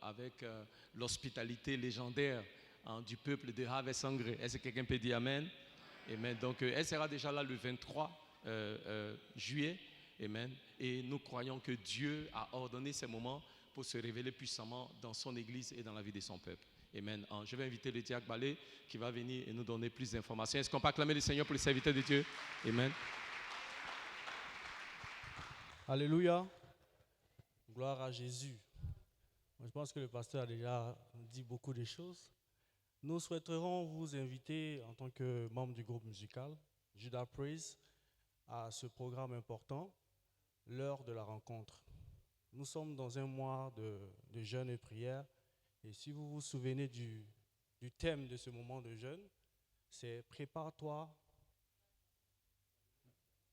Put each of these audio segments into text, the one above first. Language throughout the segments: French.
avec l'hospitalité légendaire du peuple de Havre-Sangré. Est-ce que quelqu'un peut dire Amen? Amen. Donc, elle sera déjà là le 23 juillet. Amen. Et nous croyons que Dieu a ordonné ces moments pour se révéler puissamment dans son Église et dans la vie de son peuple. Amen. Je vais inviter le diacre Balé qui va venir et nous donner plus d'informations. Est-ce qu'on peut acclamer le Seigneur pour les serviteurs de Dieu? Amen. Alléluia. Gloire à Jésus. Je pense que le pasteur a déjà dit beaucoup de choses. Nous souhaiterons vous inviter en tant que membre du groupe musical Judas Praise à ce programme important, l'heure de la rencontre. Nous sommes dans un mois de jeûne et prière. Et si vous vous souvenez du thème de ce moment de jeûne, c'est « Prépare-toi,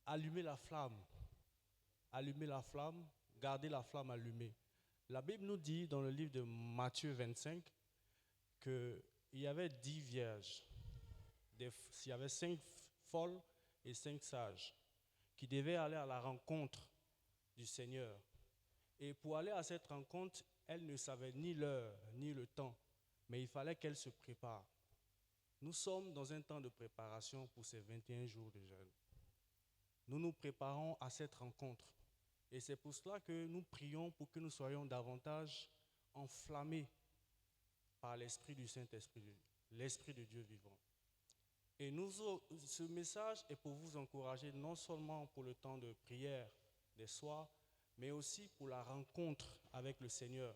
allumer la flamme ». Allumer la flamme, garder la flamme allumée. La Bible nous dit dans le livre de Matthieu 25 qu'il y avait 10 vierges. Il y avait 5 folles et 5 sages qui devaient aller à la rencontre du Seigneur. Et pour aller à cette rencontre, elles ne savaient ni l'heure ni le temps, mais il fallait qu'elles se préparent. Nous sommes dans un temps de préparation pour ces 21 jours de jeûne. Nous nous préparons à cette rencontre. Et c'est pour cela que nous prions pour que nous soyons davantage enflammés par l'Esprit du Saint-Esprit, l'Esprit de Dieu vivant. Et ce message est pour vous encourager non seulement pour le temps de prière des soirs, mais aussi pour la rencontre avec le Seigneur,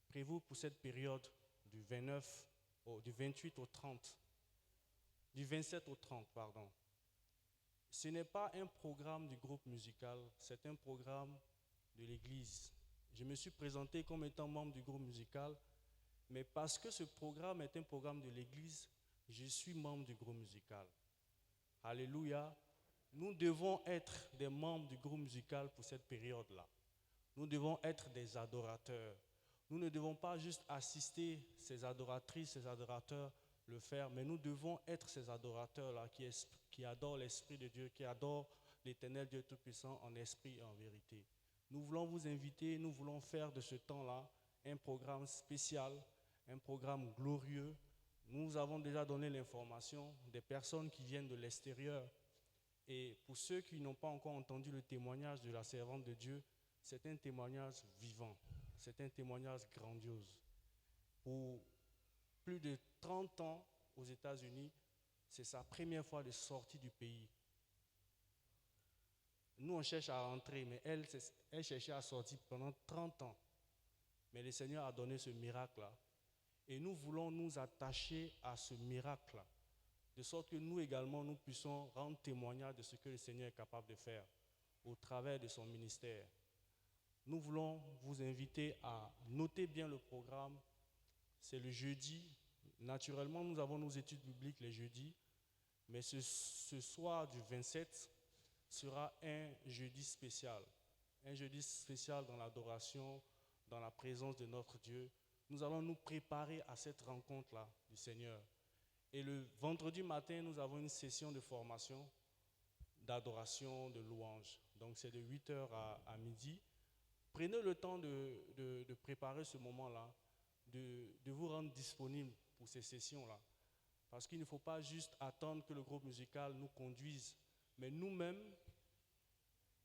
prévue pour cette période du 28 au 30, du 27 au 30, pardon. Ce n'est pas un programme du groupe musical, c'est un programme de l'Église. Je me suis présenté comme étant membre du groupe musical, mais parce que ce programme est un programme de l'Église, je suis membre du groupe musical. Alléluia. Nous devons être des membres du groupe musical pour cette période-là. Nous devons être des adorateurs. Nous ne devons pas juste assister ces adoratrices, ces adorateurs le faire, mais nous devons être ces adorateurs-là qui adorent l'Esprit de Dieu, qui adorent l'Éternel Dieu Tout-Puissant en esprit et en vérité. Nous voulons vous inviter, nous voulons faire de ce temps-là un programme spécial, un programme glorieux. Nous avons déjà donné l'information des personnes qui viennent de l'extérieur. Et pour ceux qui n'ont pas encore entendu le témoignage de la servante de Dieu, c'est un témoignage vivant, c'est un témoignage grandiose. Pour plus de 30 ans aux États-Unis, c'est sa première fois de sortie du pays. Nous, on cherche à rentrer, mais elle cherchait à sortir pendant 30 ans. Mais le Seigneur a donné ce miracle-là. Et nous voulons nous attacher à ce miracle-là, de sorte que nous également, nous puissions rendre témoignage de ce que le Seigneur est capable de faire au travers de son ministère. Nous voulons vous inviter à noter bien le programme. C'est le jeudi. Naturellement, nous avons nos études bibliques les jeudis, mais ce soir du 27 sera un jeudi spécial. Un jeudi spécial dans l'adoration, dans la présence de notre Dieu. Nous allons nous préparer à cette rencontre-là du Seigneur. Et le vendredi matin, nous avons une session de formation, d'adoration, de louange. Donc c'est de 8h à midi. Prenez le temps de préparer ce moment-là, de vous rendre disponible pour ces sessions-là. Parce qu'il ne faut pas juste attendre que le groupe musical nous conduise, mais nous-mêmes,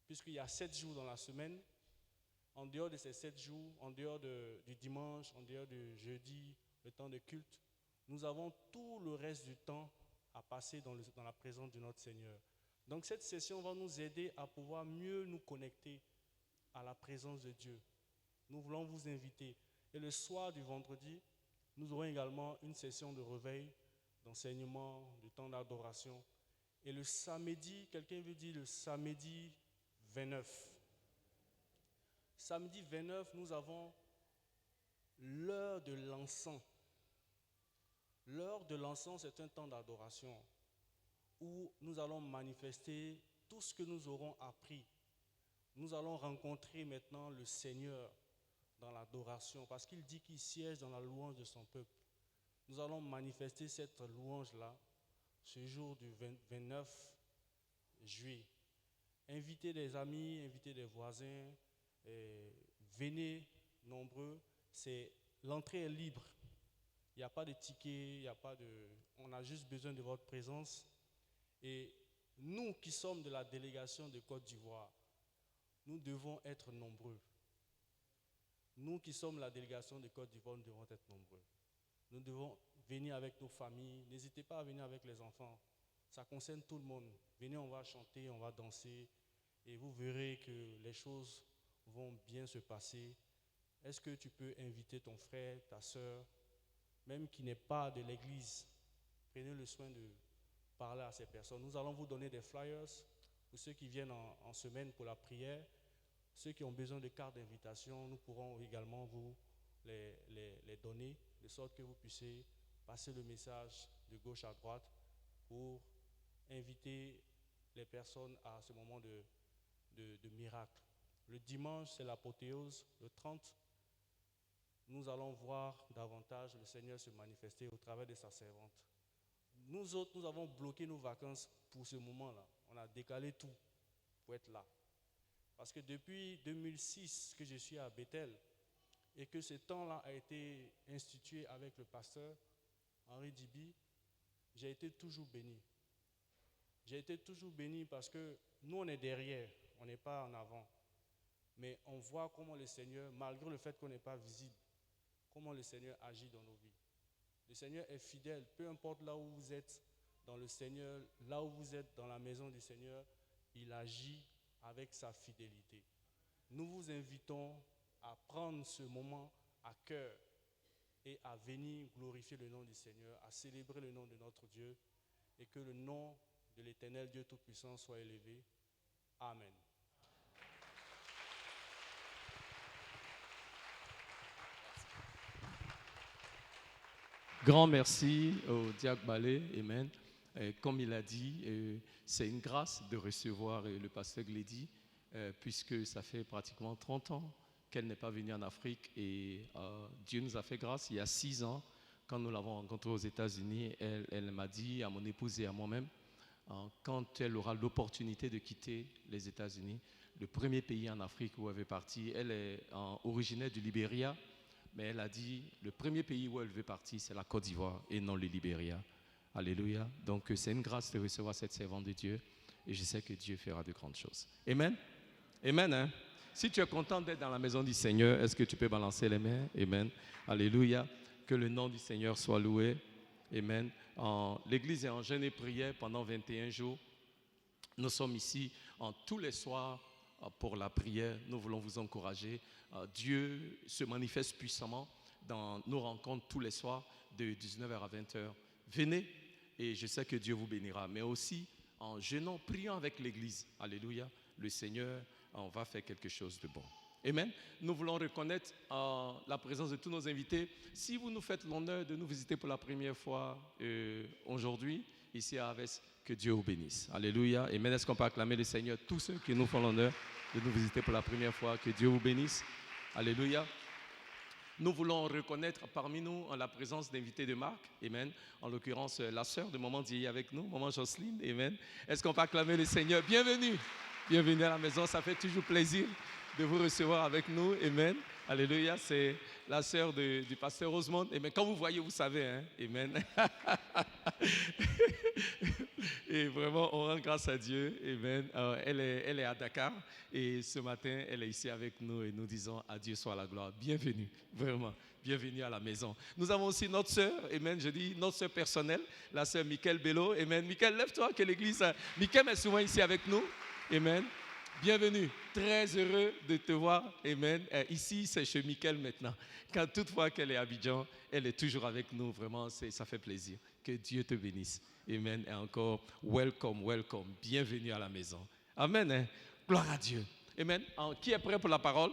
puisqu'il y a 7 jours dans la semaine, en dehors de ces 7 jours, en dehors du dimanche, en dehors du jeudi, le temps de culte, nous avons tout le reste du temps à passer dans la présence de notre Seigneur. Donc cette session va nous aider à pouvoir mieux nous connecter à la présence de Dieu. Nous voulons vous inviter. Et le soir du vendredi, nous aurons également une session de réveil, d'enseignement, de temps d'adoration. Et le samedi, quelqu'un veut dire le samedi 29. Samedi 29, nous avons l'heure de l'encens. L'heure de l'encens, c'est un temps d'adoration où nous allons manifester tout ce que nous aurons appris. Nous allons rencontrer maintenant le Seigneur dans l'adoration parce qu'il dit qu'il siège dans la louange de son peuple. Nous allons manifester cette louange-là ce jour du 29 juillet. Invitez des amis, invitez des voisins, venez nombreux. C'est L'entrée est libre. Il n'y a pas de ticket, il n'y a pas de... On a juste besoin de votre présence. Et nous qui sommes de la délégation de Côte d'Ivoire, nous devons être nombreux. Nous qui sommes la délégation de Côte d'Ivoire, nous devons être nombreux. Nous devons venir avec nos familles. N'hésitez pas à venir avec les enfants. Ça concerne tout le monde. Venez, on va chanter, on va danser. Et vous verrez que les choses vont bien se passer. Est-ce que tu peux inviter ton frère, ta soeur, même qui n'est pas de l'église? Prenez le soin de parler à ces personnes. Nous allons vous donner des flyers pour ceux qui viennent en semaine pour la prière. Ceux qui ont besoin de cartes d'invitation, nous pourrons également vous les donner, de sorte que vous puissiez passer le message de gauche à droite pour inviter les personnes à ce moment de miracle. Le dimanche, c'est l'apothéose. Le 30, nous allons voir davantage le Seigneur se manifester au travers de sa servante. Nous autres, nous avons bloqué nos vacances pour ce moment-là. On a décalé tout pour être là. Parce que depuis 2006 que je suis à Bethel et que ce temps-là a été institué avec le pasteur Henri Dibi, j'ai été toujours béni. J'ai été toujours béni parce que nous, on est derrière, on n'est pas en avant. Mais on voit comment le Seigneur, malgré le fait qu'on n'est pas visible, comment le Seigneur agit dans nos vies. Le Seigneur est fidèle, peu importe là où vous êtes dans le Seigneur, là où vous êtes dans la maison du Seigneur, il agit avec sa fidélité. Nous vous invitons à prendre ce moment à cœur et à venir glorifier le nom du Seigneur, à célébrer le nom de notre Dieu et que le nom de l'Éternel Dieu Tout-Puissant soit élevé. Amen. Grand merci au diacre Balé, amen. Comme il a dit, c'est une grâce de recevoir le pasteur Glédy, puisque ça fait pratiquement 30 ans qu'elle n'est pas venue en Afrique et Dieu nous a fait grâce. Il y a 6 ans, quand nous l'avons rencontrée aux États-Unis, elle m'a dit à mon épouse et à moi-même, quand elle aura l'opportunité de quitter les États-Unis, le premier pays en Afrique où elle veut partir, elle est originaire du Libéria, mais elle a dit, le premier pays où elle veut partir, c'est la Côte d'Ivoire et non le Libéria. Alléluia. Donc c'est une grâce de recevoir cette servante de Dieu et je sais que Dieu fera de grandes choses. Amen. Amen. Hein? Si tu es content d'être dans la maison du Seigneur, est-ce que tu peux balancer les mains? Amen. Alléluia. Que le nom du Seigneur soit loué. Amen. L'église est en jeûne et prière pendant 21 jours. Nous sommes ici tous les soirs pour la prière. Nous voulons vous encourager. Dieu se manifeste puissamment dans nos rencontres tous les soirs de 19h à 20h. Venez et je sais que Dieu vous bénira. Mais aussi en jeûnant, priant avec l'église. Alléluia. Le Seigneur va faire quelque chose de bon. Amen. Nous voulons reconnaître la présence de tous nos invités. Si vous nous faites l'honneur de nous visiter pour la première fois aujourd'hui, ici à Aves, que Dieu vous bénisse. Alléluia. Amen. Est-ce qu'on peut acclamer le Seigneur, tous ceux qui nous font l'honneur de nous visiter pour la première fois, que Dieu vous bénisse. Alléluia. Nous voulons reconnaître parmi nous la présence d'invités de marque. Amen. En l'occurrence, la sœur de Maman Dieye avec nous, Maman Jocelyne. Amen. Est-ce qu'on peut acclamer le Seigneur? Bienvenue. Bienvenue à la maison. Ça fait toujours plaisir de vous recevoir avec nous. Amen. Alléluia. C'est la sœur du pasteur Rosemont. Amen. Quand vous voyez, vous savez. Hein? Amen. Et vraiment, on rend grâce à Dieu. Amen. Elle est à Dakar et ce matin, elle est ici avec nous et nous disons à Dieu soit la gloire. Bienvenue, vraiment. Bienvenue à la maison. Nous avons aussi notre sœur, amen, je dis notre sœur personnelle, la sœur Michael Bello. Amen. Michael, lève-toi que l'église. Michael est souvent ici avec nous. Amen. Bienvenue. Très heureux de te voir. Amen. Ici, c'est chez Michael maintenant. Quand toutefois qu'elle est à Abidjan, elle est toujours avec nous. Vraiment, ça fait plaisir. Que Dieu te bénisse. Amen. Et encore, welcome, welcome. Bienvenue à la maison. Amen. Hein? Gloire à Dieu. Amen. Qui est prêt pour la parole?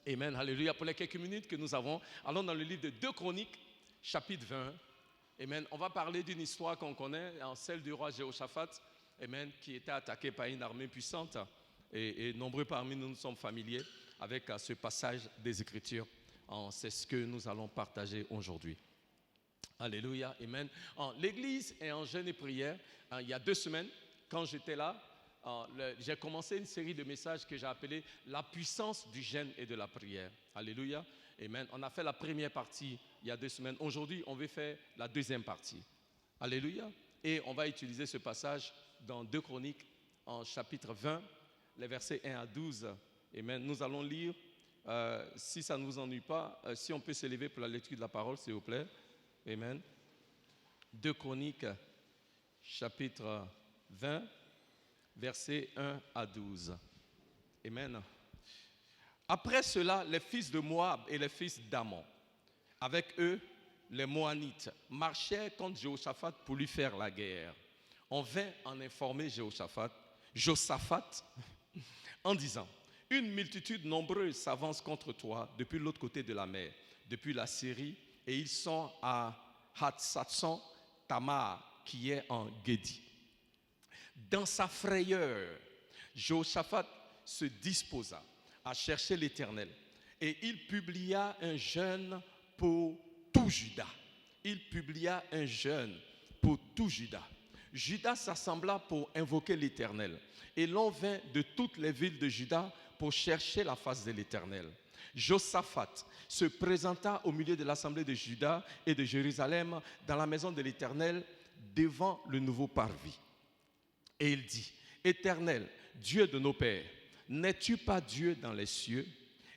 Amen. Alléluia. Pour les quelques minutes que nous avons, allons dans le livre de 2 Chroniques, chapitre 20. Amen. On va parler d'une histoire qu'on connaît, celle du roi Jéhoshaphat. Amen. Qui était attaqué par une armée puissante. Et nombreux parmi nous sommes familiers avec ce passage des Écritures. C'est ce que nous allons partager aujourd'hui. Alléluia, amen. L'église est en jeûne et prière. Il y a 2 semaines, quand j'étais là, j'ai commencé une série de messages que j'ai appelé la puissance du jeûne et de la prière. Alléluia. Amen. On a fait la première partie il y a 2 semaines. Aujourd'hui, on va faire la deuxième partie. Alléluia. Et on va utiliser ce passage dans 2 Chroniques, en chapitre 20, les versets 1 à 12. Amen. Nous allons lire, si ça ne vous ennuie pas, si on peut s'élever pour la lecture de la parole, s'il vous plaît. Amen. 2 Chroniques, chapitre 20, versets 1 à 12. Amen. Après cela, les fils de Moab et les fils d'Ammon, avec eux, les Moanites, marchèrent contre Jéhoshaphat pour lui faire la guerre. On vint en informer Josaphat en disant: une multitude nombreuse s'avance contre toi depuis l'autre côté de la mer, depuis la Syrie, et ils sont à Hatsatson Tamar, qui est en Guédi. Dans sa frayeur, Jéhoshaphat se disposa à chercher l'Éternel, et il publia un jeûne pour tout Juda. Il publia un jeûne pour tout Juda. Juda s'assembla pour invoquer l'Éternel, et l'on vint de toutes les villes de Juda pour chercher la face de l'Éternel. Josaphat se présenta au milieu de l'assemblée de Juda et de Jérusalem dans la maison de l'Éternel devant le nouveau parvis. Et il dit: Éternel, Dieu de nos pères, n'es-tu pas Dieu dans les cieux?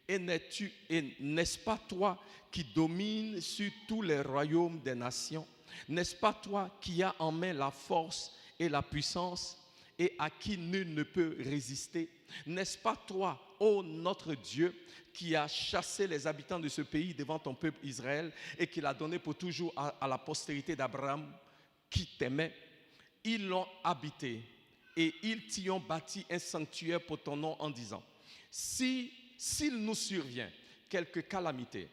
Et n'est-ce pas toi qui domines sur tous les royaumes des nations? N'est-ce pas toi qui as en main la force et la puissance et à qui nul ne peut résister? N'est-ce pas toi, ô notre Dieu, qui as chassé les habitants de ce pays devant ton peuple Israël et qui l'a donné pour toujours à la postérité d'Abraham qui t'aimait? Ils l'ont habité et ils t'y ont bâti un sanctuaire pour ton nom en disant: s'il nous survient quelque calamité,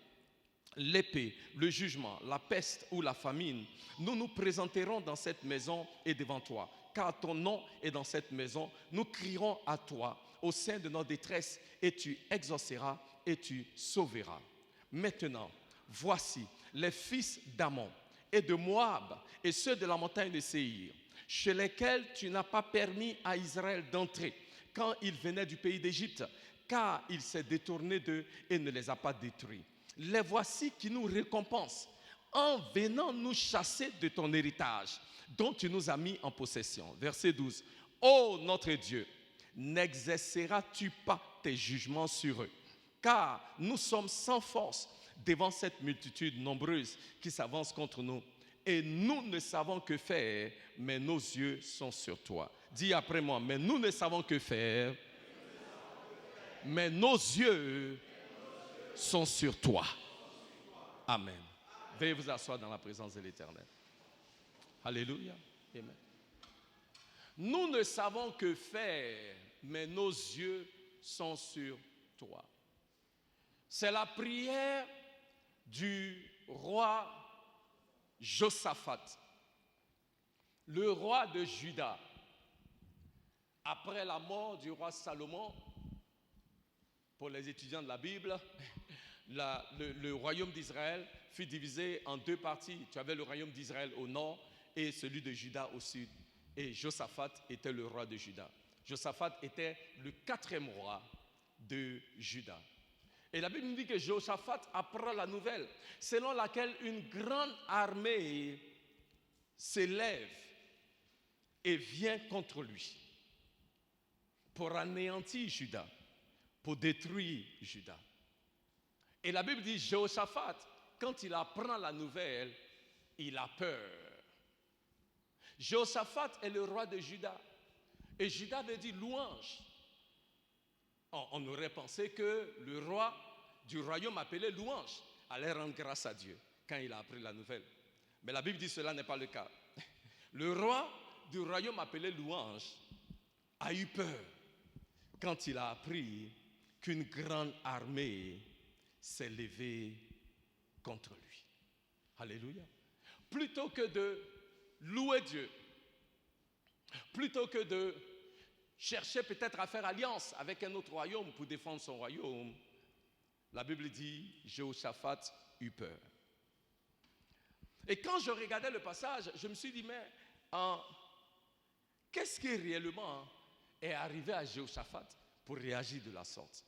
l'épée, le jugement, la peste ou la famine, nous nous présenterons dans cette maison et devant toi, car ton nom est dans cette maison. Nous crierons à toi au sein de notre détresse, et tu exauceras et tu sauveras. Maintenant, voici les fils d'Ammon et de Moab et ceux de la montagne de Séhir, chez lesquels tu n'as pas permis à Israël d'entrer quand il venait du pays d'Égypte, car il s'est détourné d'eux et ne les a pas détruits. Les voici qui nous récompensent en venant nous chasser de ton héritage, dont tu nous as mis en possession. Verset 12. Ô notre Dieu, n'exerceras-tu pas tes jugements sur eux? Car nous sommes sans force devant cette multitude nombreuse qui s'avance contre nous. Et nous ne savons que faire, mais nos yeux sont sur toi. Dis après moi: mais nous ne savons que faire, mais nos yeux sont sur toi. Amen. Veuillez vous asseoir dans la présence de l'Éternel. Alléluia. Amen. Nous ne savons que faire, mais nos yeux sont sur toi. C'est la prière du roi Josaphat, le roi de Juda. Après la mort du roi Salomon, pour les étudiants de la Bible, le royaume d'Israël fut divisé en 2 parties. Tu avais le royaume d'Israël au nord et celui de Juda au sud. Et Josaphat était le roi de Juda. Josaphat était le 4e roi de Juda. Et la Bible nous dit que Josaphat apprend la nouvelle selon laquelle une grande armée s'élève et vient contre lui pour anéantir Juda, pour détruire Juda. Et la Bible dit: Josaphat, quand il apprend la nouvelle, il a peur. Josaphat est le roi de Juda. Et Juda veut dire louange. On aurait pensé que le roi du royaume appelé louange allait rendre grâce à Dieu quand il a appris la nouvelle. Mais la Bible dit que cela n'est pas le cas. Le roi du royaume appelé louange a eu peur quand il a appris qu'une grande armée s'est levée contre lui. Alléluia. Plutôt que de louer Dieu, plutôt que de chercher peut-être à faire alliance avec un autre royaume pour défendre son royaume, la Bible dit: Jéhoshaphat eut peur. Et quand je regardais le passage, je me suis dit: mais qu'est-ce qui est réellement est arrivé à Jéhoshaphat pour réagir de la sorte.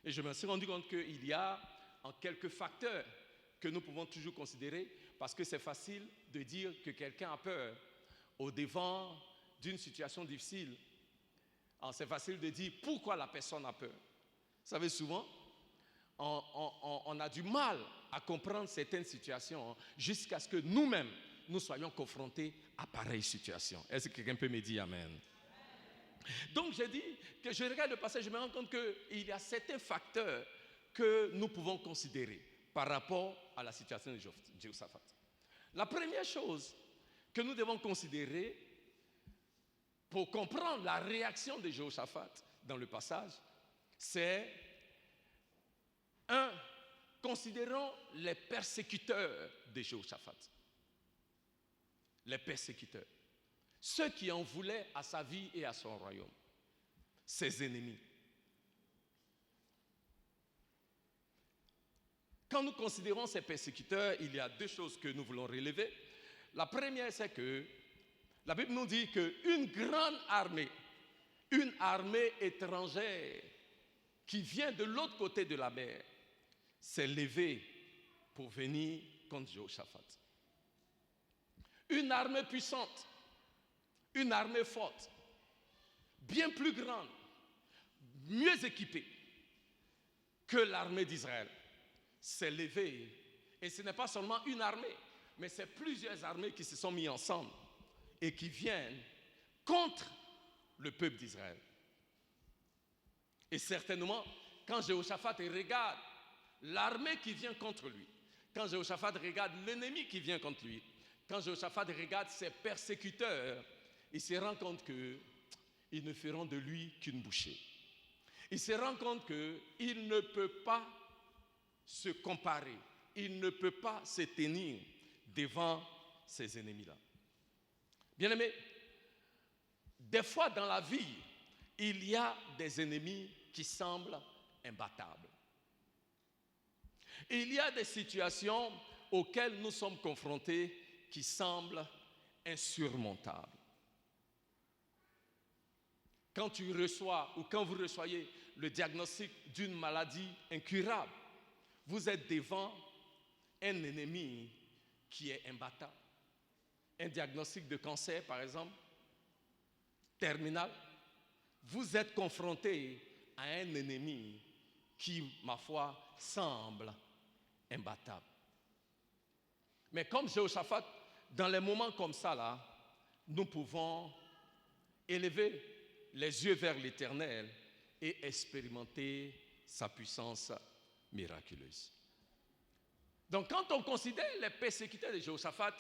Et je me suis rendu compte qu'il y a quelques facteurs que nous pouvons toujours considérer, parce que c'est facile de dire que quelqu'un a peur au devant d'une situation difficile. Alors c'est facile de dire pourquoi la personne a peur. Vous savez, souvent, on a du mal à comprendre certaines situations jusqu'à ce que nous-mêmes, nous soyons confrontés à pareille situation. Est-ce que quelqu'un peut me dire Amen? Donc j'ai dit que je regarde le passage, je me rends compte qu'il y a certains facteurs que nous pouvons considérer par rapport à la situation de Jéhoshaphat. La première chose que nous devons considérer pour comprendre la réaction de Jéhoshaphat dans le passage, c'est considérons les persécuteurs de Jéhoshaphat. Les persécuteurs. Ceux qui en voulaient à sa vie et à son royaume. Ses ennemis. Quand nous considérons ces persécuteurs, il y a deux choses que nous voulons relever. La première, c'est que la Bible nous dit qu'une grande armée, une armée étrangère qui vient de l'autre côté de la mer, s'est levée pour venir contre Jéhoshaphat. Une armée puissante, une armée forte, bien plus grande, mieux équipée que l'armée d'Israël, s'est levée. Et ce n'est pas seulement une armée, mais c'est plusieurs armées qui se sont mises ensemble et qui viennent contre le peuple d'Israël. Et certainement, quand Jéhoshaphat regarde l'armée qui vient contre lui, quand Jéhoshaphat regarde l'ennemi qui vient contre lui, quand Jéhoshaphat regarde ses persécuteurs, il se rend compte qu'ils ne feront de lui qu'une bouchée. Il se rend compte qu'il ne peut pas se comparer, il ne peut pas se tenir devant ses ennemis-là. Bien-aimés, des fois dans la vie, il y a des ennemis qui semblent imbattables. Et il y a des situations auxquelles nous sommes confrontés qui semblent insurmontables. Quand tu reçois ou quand vous reçoyez le diagnostic d'une maladie incurable, vous êtes devant un ennemi qui est imbattable. Un diagnostic de cancer, par exemple, terminal, vous êtes confronté à un ennemi qui, ma foi, semble imbattable. Mais comme Jéhoshaphat, dans les moments comme ça, là, nous pouvons élever les yeux vers l'Éternel et expérimenter sa puissance miraculeuse. Donc quand on considère les persécuteurs de Jéhoshaphat,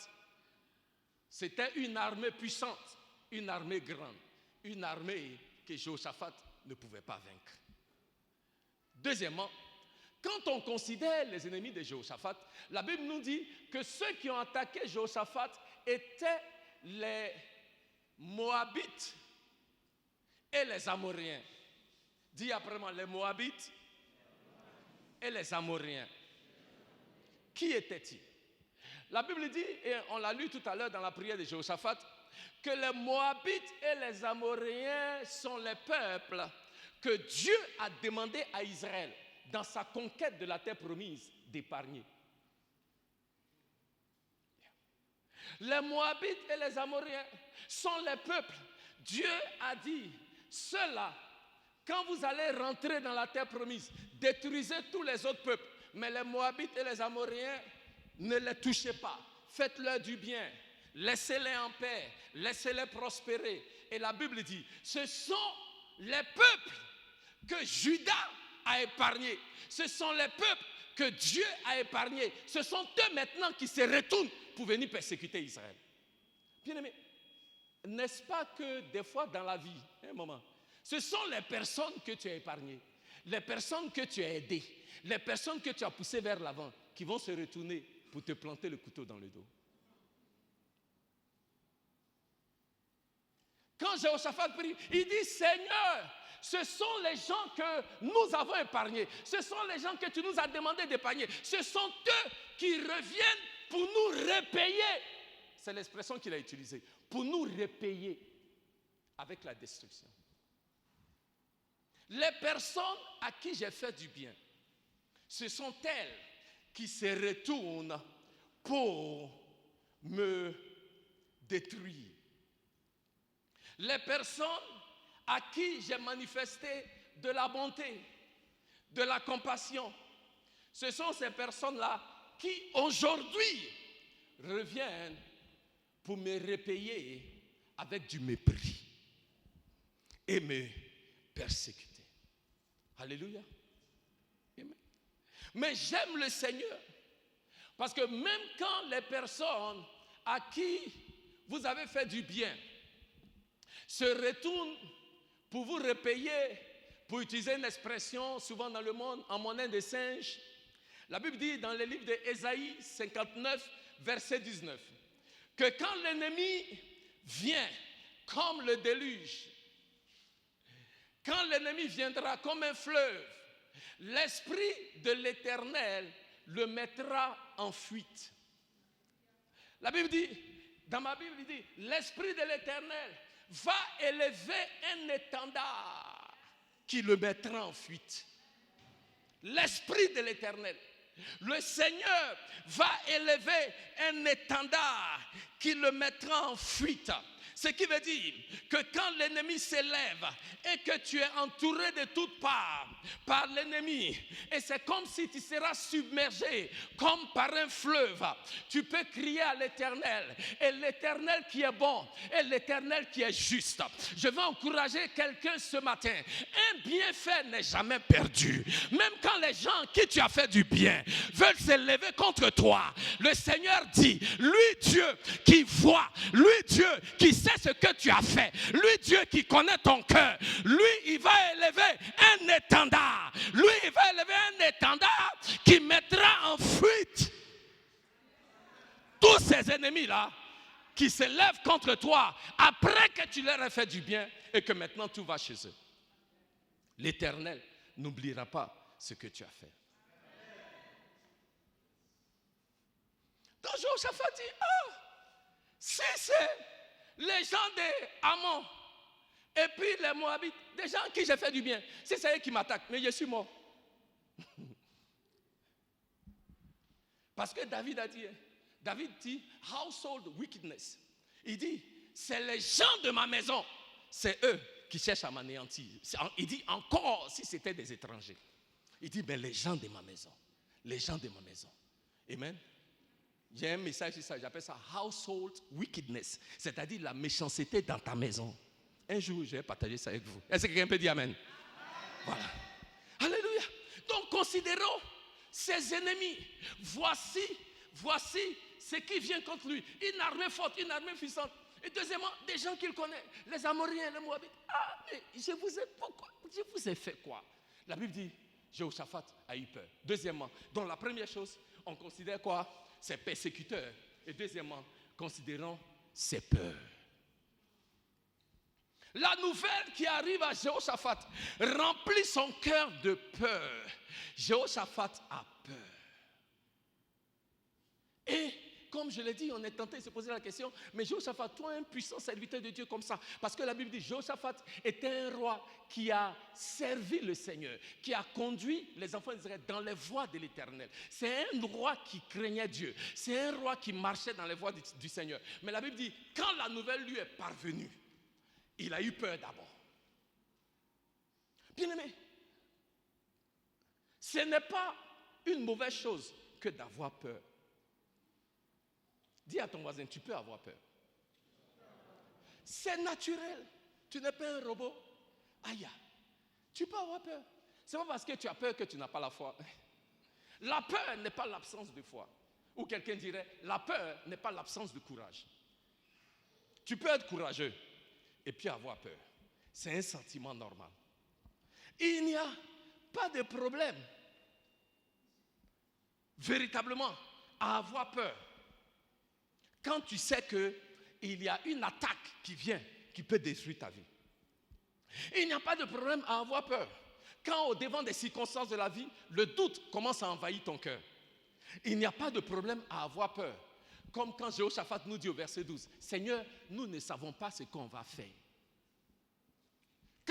c'était une armée puissante, une armée grande, une armée que Jéhoshaphat ne pouvait pas vaincre. Deuxièmement, quand on considère les ennemis de Jéhoshaphat, la Bible nous dit que ceux qui ont attaqué Jéhoshaphat étaient les Moabites et les Amoréens. Dis après moi, les Moabites et les Amoréens. Qui étaient-ils? La Bible dit, et on l'a lu tout à l'heure dans la prière de Jéhoshaphat, que les Moabites et les Amoréens sont les peuples que Dieu a demandé à Israël, dans sa conquête de la terre promise, d'épargner. Les Moabites et les Amoréens sont les peuples. Dieu a dit, ceux-là, quand vous allez rentrer dans la terre promise, détruisez tous les autres peuples. Mais les Moabites et les Amoréens, ne les touchez pas. Faites-leur du bien. Laissez-les en paix. Laissez-les prospérer. Et la Bible dit, ce sont les peuples que Juda a épargnés. Ce sont les peuples que Dieu a épargnés. Ce sont eux maintenant qui se retournent pour venir persécuter Israël. Bien-aimés, n'est-ce pas que des fois dans la vie, un moment, ce sont les personnes que tu as épargnées, les personnes que tu as aidées, les personnes que tu as poussées vers l'avant, qui vont se retourner pour te planter le couteau dans le dos. Quand Jéhoshaphat prie, il dit, Seigneur, ce sont les gens que nous avons épargnés. Ce sont les gens que tu nous as demandé d'épargner. Ce sont eux qui reviennent pour nous repayer. C'est l'expression qu'il a utilisée. Pour nous repayer avec la destruction. Les personnes à qui j'ai fait du bien, ce sont elles qui se retournent pour me détruire. Les personnes à qui j'ai manifesté de la bonté, de la compassion, ce sont ces personnes-là qui aujourd'hui reviennent pour me repayer avec du mépris et me persécuter. Alléluia. Amen. Mais j'aime le Seigneur parce que même quand les personnes à qui vous avez fait du bien se retournent pour vous repayer, pour utiliser une expression souvent dans le monde en monnaie de singe, la Bible dit dans le livre d'Ésaïe 59, verset 19, que quand l'ennemi vient comme le déluge, quand l'ennemi viendra comme un fleuve, l'Esprit de l'Éternel le mettra en fuite. La Bible dit, dans ma Bible, il dit, l'Esprit de l'Éternel va élever un étendard qui le mettra en fuite. L'Esprit de l'Éternel. Le Seigneur va élever un étendard qui le mettra en fuite. Ce qui veut dire que quand l'ennemi s'élève et que tu es entouré de toutes parts par l'ennemi, et c'est comme si tu seras submergé comme par un fleuve, tu peux crier à l'Éternel, et l'Éternel qui est bon, et l'Éternel qui est juste. Je veux encourager quelqu'un ce matin. Un bienfait n'est jamais perdu. Même quand les gens qui tu as fait du bien veulent s'élever contre toi, le Seigneur dit, lui Dieu qui voit, lui Dieu qui sait ce que tu as fait, lui Dieu qui connaît ton cœur, lui il va élever un étendard, lui il va élever un étendard qui mettra en fuite tous ces ennemis là qui se lèvent contre toi après que tu leur as fait du bien et que maintenant tout va chez eux. L'Éternel n'oubliera pas ce que tu as fait. Donc Jehoshaphat dit, si c'est les gens d'Ammon et puis les Moabites, des gens à qui j'ai fait du bien, si c'est eux qui m'attaquent, mais je suis mort. Parce que David dit household wickedness. Il dit, c'est les gens de ma maison, c'est eux qui cherchent à m'anéantir. Il dit encore si c'était des étrangers. Il dit, mais les gens de ma maison, les gens de ma maison. Amen. J'ai un message sur ça, j'appelle ça household wickedness, c'est-à-dire la méchanceté dans ta maison. Un jour, je vais partager ça avec vous. Est-ce que quelqu'un peut dire amen? Voilà. Alléluia. Donc, considérons ses ennemis. Voici ce qui vient contre lui. Une armée forte, une armée puissante. Et deuxièmement, des gens qu'il connaît, les Amoriens, les Moabites. Mais je vous ai fait quoi? La Bible dit, Jehoshaphat a eu peur. Deuxièmement, donc la première chose, on considère quoi? Ses persécuteurs. Et deuxièmement, considérons ses peurs. La nouvelle qui arrive à Jehoshaphat remplit son cœur de peur. Jehoshaphat a peur. Et comme je l'ai dit, on est tenté de se poser la question, mais Jehoshaphat, toi, un puissant serviteur de Dieu comme ça, parce que la Bible dit, Jehoshaphat était un roi qui a servi le Seigneur, qui a conduit les enfants d'Israël dans les voies de l'Éternel. C'est un roi qui craignait Dieu, c'est un roi qui marchait dans les voies du Seigneur. Mais la Bible dit, quand la nouvelle lui est parvenue, il a eu peur d'abord. Bien-aimé, ce n'est pas une mauvaise chose que d'avoir peur. Dis à ton voisin, tu peux avoir peur. C'est naturel. Tu n'es pas un robot. Aïe, tu peux avoir peur. C'est pas parce que tu as peur que tu n'as pas la foi. La peur n'est pas l'absence de foi. Ou quelqu'un dirait, la peur n'est pas l'absence de courage. Tu peux être courageux et puis avoir peur. C'est un sentiment normal. Il n'y a pas de problème véritablement à avoir peur quand tu sais qu'il y a une attaque qui vient, qui peut détruire ta vie. Il n'y a pas de problème à avoir peur quand au devant des circonstances de la vie, le doute commence à envahir ton cœur. Il n'y a pas de problème à avoir peur, comme quand Jehoshaphat nous dit au verset 12, Seigneur, nous ne savons pas ce qu'on va faire.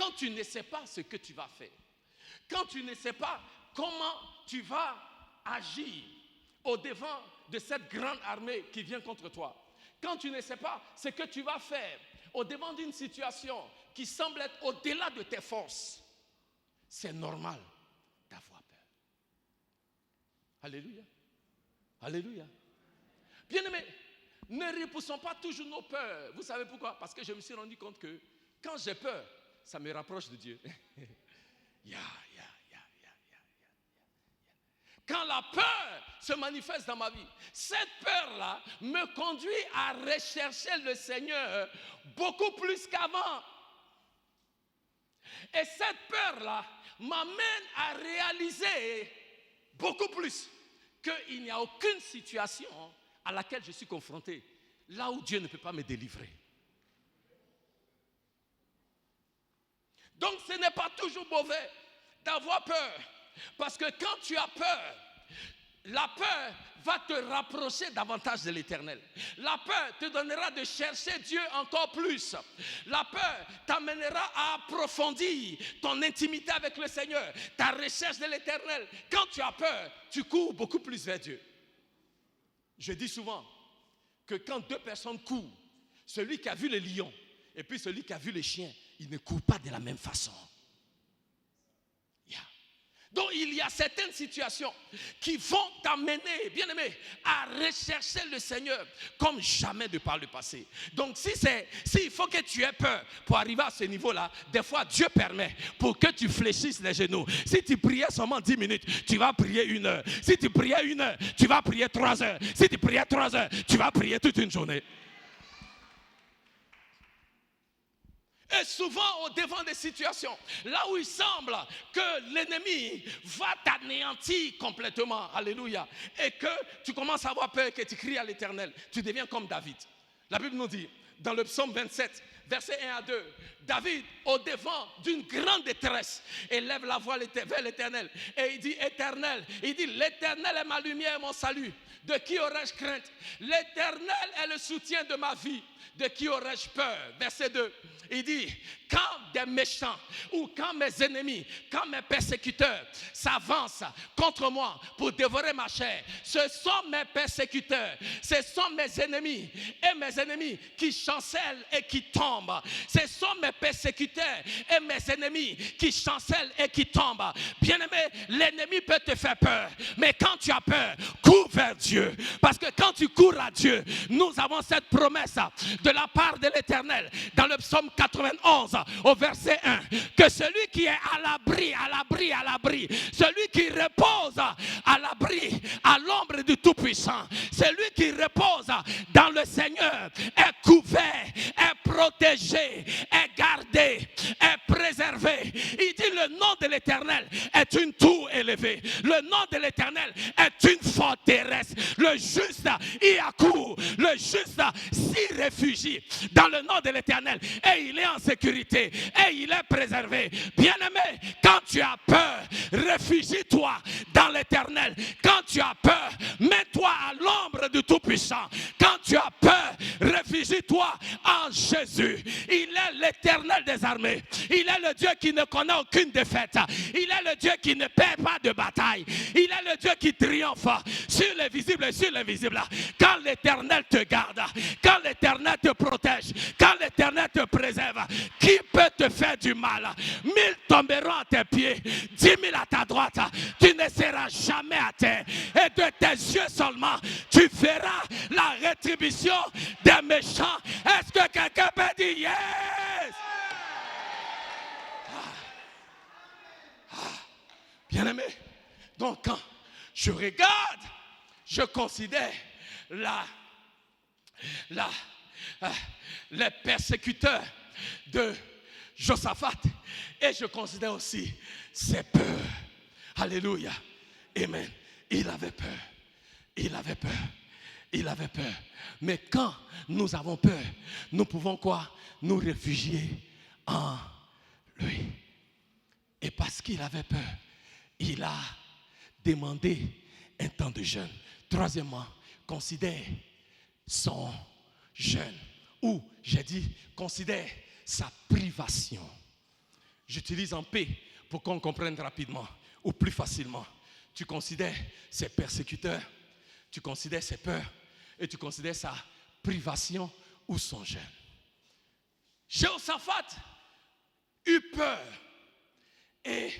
quand tu ne sais pas ce que tu vas faire, quand tu ne sais pas comment tu vas agir au-devant de cette grande armée qui vient contre toi, quand tu ne sais pas ce que tu vas faire au-devant d'une situation qui semble être au-delà de tes forces, c'est normal d'avoir peur. Alléluia. Alléluia. Bien-aimés, ne repoussons pas toujours nos peurs. Vous savez pourquoi? Parce que je me suis rendu compte que quand j'ai peur, ça me rapproche de Dieu. Quand la peur se manifeste dans ma vie, cette peur-là me conduit à rechercher le Seigneur beaucoup plus qu'avant. Et cette peur-là m'amène à réaliser beaucoup plus qu'il n'y a aucune situation à laquelle je suis confronté, là où Dieu ne peut pas me délivrer. Donc ce n'est pas toujours mauvais d'avoir peur, parce que quand tu as peur, la peur va te rapprocher davantage de l'Éternel. La peur te donnera de chercher Dieu encore plus. La peur t'amènera à approfondir ton intimité avec le Seigneur, ta recherche de l'Éternel. Quand tu as peur, tu cours beaucoup plus vers Dieu. Je dis souvent que quand deux personnes courent, celui qui a vu les lions et puis celui qui a vu les chiens, ils ne courent pas de la même façon. Donc il y a certaines situations qui vont t'amener, bien-aimé, à rechercher le Seigneur comme jamais de par le passé. Donc s'il faut que tu aies peur pour arriver à ce niveau-là, des fois Dieu permet pour que tu fléchisses les genoux. Si tu priais seulement 10 minutes, tu vas prier 1 heure. Si tu priais 1 heure, tu vas prier 3 heures. Si tu priais 3 heures, tu vas prier toute une journée. Et souvent au devant des situations, là où il semble que l'ennemi va t'anéantir complètement, alléluia, et que tu commences à avoir peur et que tu cries à l'Éternel, tu deviens comme David. La Bible nous dit, dans le psaume 27, versets 1 à 2, David, au devant d'une grande détresse, élève la voix vers l'Éternel, et il dit, Éternel, il dit, l'Éternel est ma lumière et mon salut, de qui aurais-je crainte? L'Éternel est le soutien de ma vie, de qui aurais-je peur? Verset 2, il dit, quand des méchants ou quand mes ennemis, quand mes persécuteurs s'avancent contre moi pour dévorer ma chair, ce sont mes persécuteurs, ce sont mes ennemis et mes ennemis qui chancellent et qui tombent. Ce sont mes persécuteurs et mes ennemis qui chancellent et qui tombent. Bien-aimé, l'ennemi peut te faire peur, mais quand tu as peur, cours vers Dieu. Parce que quand tu cours à Dieu, nous avons cette promesse de la part de l'Éternel dans le psaume 91 au verset 1, que celui qui est à l'abri, celui qui repose à l'abri, à l'ombre du Tout-Puissant, celui qui repose dans le Seigneur est couvert, est protégé, est gardé, est préservé. Il dit le nom de l'Éternel est une tour élevée, le nom de l'Éternel est une forteresse. Le juste y accourt, le juste s'y réfugie dans le nom de l'Éternel et il est en sécurité et il est préservé. Bien-aimé, quand tu as peur, réfugie-toi dans l'Éternel. Quand tu as peur, mets-toi à l'ombre du Tout-Puissant. Quand tu as peur, réfugie-toi en Jésus. Il est l'Éternel des armées. Il est le Dieu qui ne connaît aucune défaite. Il est le Dieu qui ne perd pas de bataille. Il est le Dieu qui triomphe sur les visibles et sur l'invisible. Quand l'Éternel te garde, quand l'Éternel te protège, quand l'Éternel te préserve, qui peut te faire du mal? 1000 tomberont à tes pieds, 10 000 à ta droite, tu ne seras jamais à terre. Et de tes yeux seulement, tu verras la rétribution des méchants. Est-ce que quelqu'un peut dire yes? Bien-aimé, donc quand je regarde, je considère les persécuteurs de Josaphat et je considère aussi ses peurs. Alléluia. Amen. Il avait peur. Il avait peur. Il avait peur. Mais quand nous avons peur, nous pouvons quoi? Nous réfugier en lui. Et parce qu'il avait peur, il a demandé un temps de jeûne. Troisièmement, considère son jeûne. Ou, j'ai dit, considère sa privation. j'utilise en paix pour qu'on comprenne rapidement ou plus facilement. Tu considères ses persécuteurs, tu considères ses peurs et tu considères sa privation ou son jeûne. Jéhoshaphat eut peur et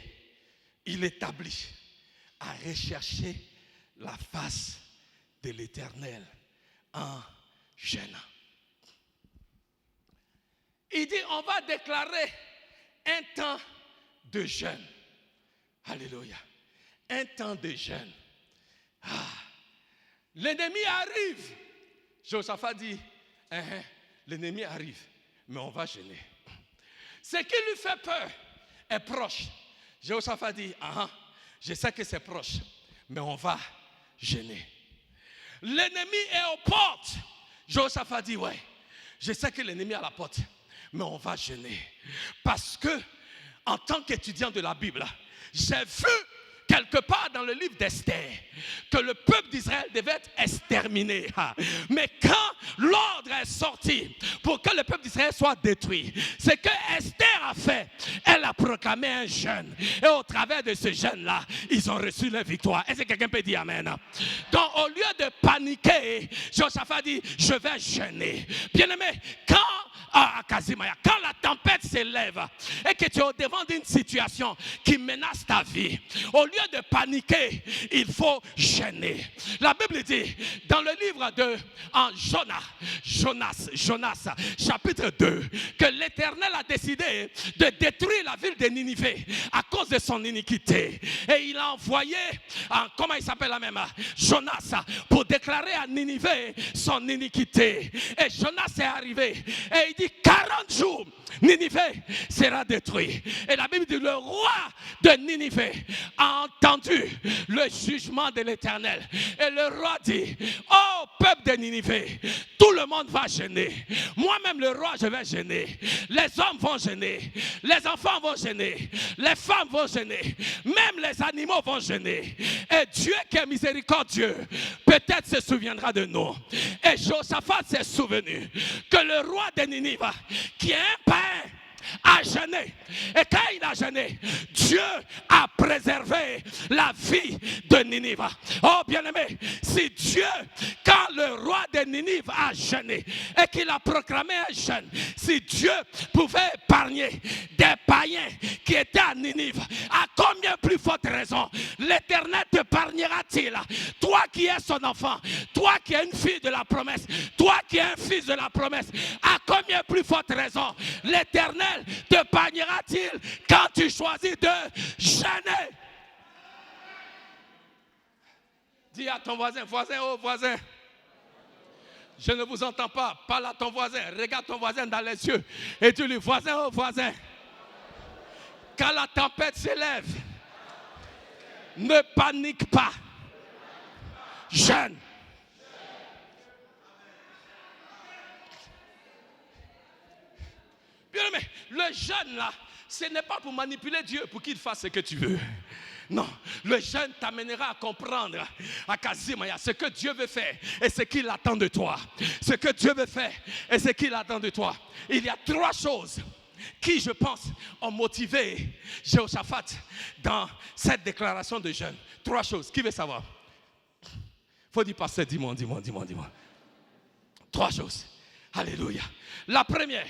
il établit à rechercher la face de l'Éternel en jeûnant. Il dit, on va déclarer un temps de jeûne. Alléluia. Un temps de jeûne. L'ennemi arrive. Jéhoshaphat dit, l'ennemi arrive, mais on va jeûner. Ce qui lui fait peur est proche. Jéhoshaphat dit, je sais que c'est proche, mais on va jeûner. L'ennemi est aux portes. Jéhoshaphat dit, ouais, je sais que l'ennemi est à la porte, mais on va jeûner. Parce que, en tant qu'étudiant de la Bible, j'ai vu quelque part dans le livre d'Esther que le peuple d'Israël devait être exterminé. Mais quand l'ordre est sorti pour que le peuple d'Israël soit détruit, ce que Esther a fait, elle a proclamé un jeûne. Et au travers de ce jeûne-là, ils ont reçu la victoire. Est-ce que quelqu'un peut dire amen? Donc au lieu de paniquer, Jéhoshaphat dit, je vais jeûner. Bien-aimé, quand la tempête s'élève et que tu es au devant d'une situation qui menace ta vie, au lieu de paniquer, il faut jeûner. La Bible dit dans le livre de Jonas, chapitre 2, que l'Éternel a décidé de détruire la ville de Ninive à cause de son iniquité. Et il a envoyé, comment il s'appelle la même, Jonas, pour déclarer à Ninive son iniquité. Et Jonas est arrivé et il dit 40 jours, Ninive sera détruit. Et la Bible dit le roi de Ninive a entendu le jugement de l'Éternel. Et le roi dit, oh peuple de Ninive, tout le monde va jeûner. Moi-même le roi, je vais jeûner. Les hommes vont jeûner. Les enfants vont jeûner. Les femmes vont jeûner. Même les animaux vont jeûner. Et Dieu qui est miséricordieux, peut-être se souviendra de nous. Et Jéhoshaphat s'est souvenu que le roi de Ninive, qui est un païen, a jeûné. Et quand il a jeûné, Dieu a préservé la vie de Ninive. Oh bien-aimé, si Dieu, quand le roi de Ninive a jeûné et qu'il a proclamé un jeûne, si Dieu pouvait épargner des païens qui étaient à Ninive, à combien plus forte raison l'Éternel t'épargnera-t-il? Toi qui es son enfant, toi qui es une fille de la promesse, toi qui es un fils de la promesse, à combien plus forte raison l'Éternel t'épargnera-t-il quand tu choisis de jeûner? Dis à ton voisin, oh voisin, je ne vous entends pas, parle à ton voisin, regarde ton voisin dans les yeux et tu lui, voisin, oh voisin, quand la tempête s'élève, ne panique pas, jeûne. Bien aimé, le jeûne là, ce n'est pas pour manipuler Dieu pour qu'il fasse ce que tu veux. Non, le jeûne t'amènera à comprendre à Kazimaya ce que Dieu veut faire et ce qu'il attend de toi. Ce que Dieu veut faire et ce qu'il attend de toi. Il y a 3 choses qui, je pense, ont motivé Jéhoshaphat dans cette déclaration de jeûne. 3 choses. Qui veut savoir? Faut dire, pasteur, dis-moi. 3 choses. Alléluia. La première,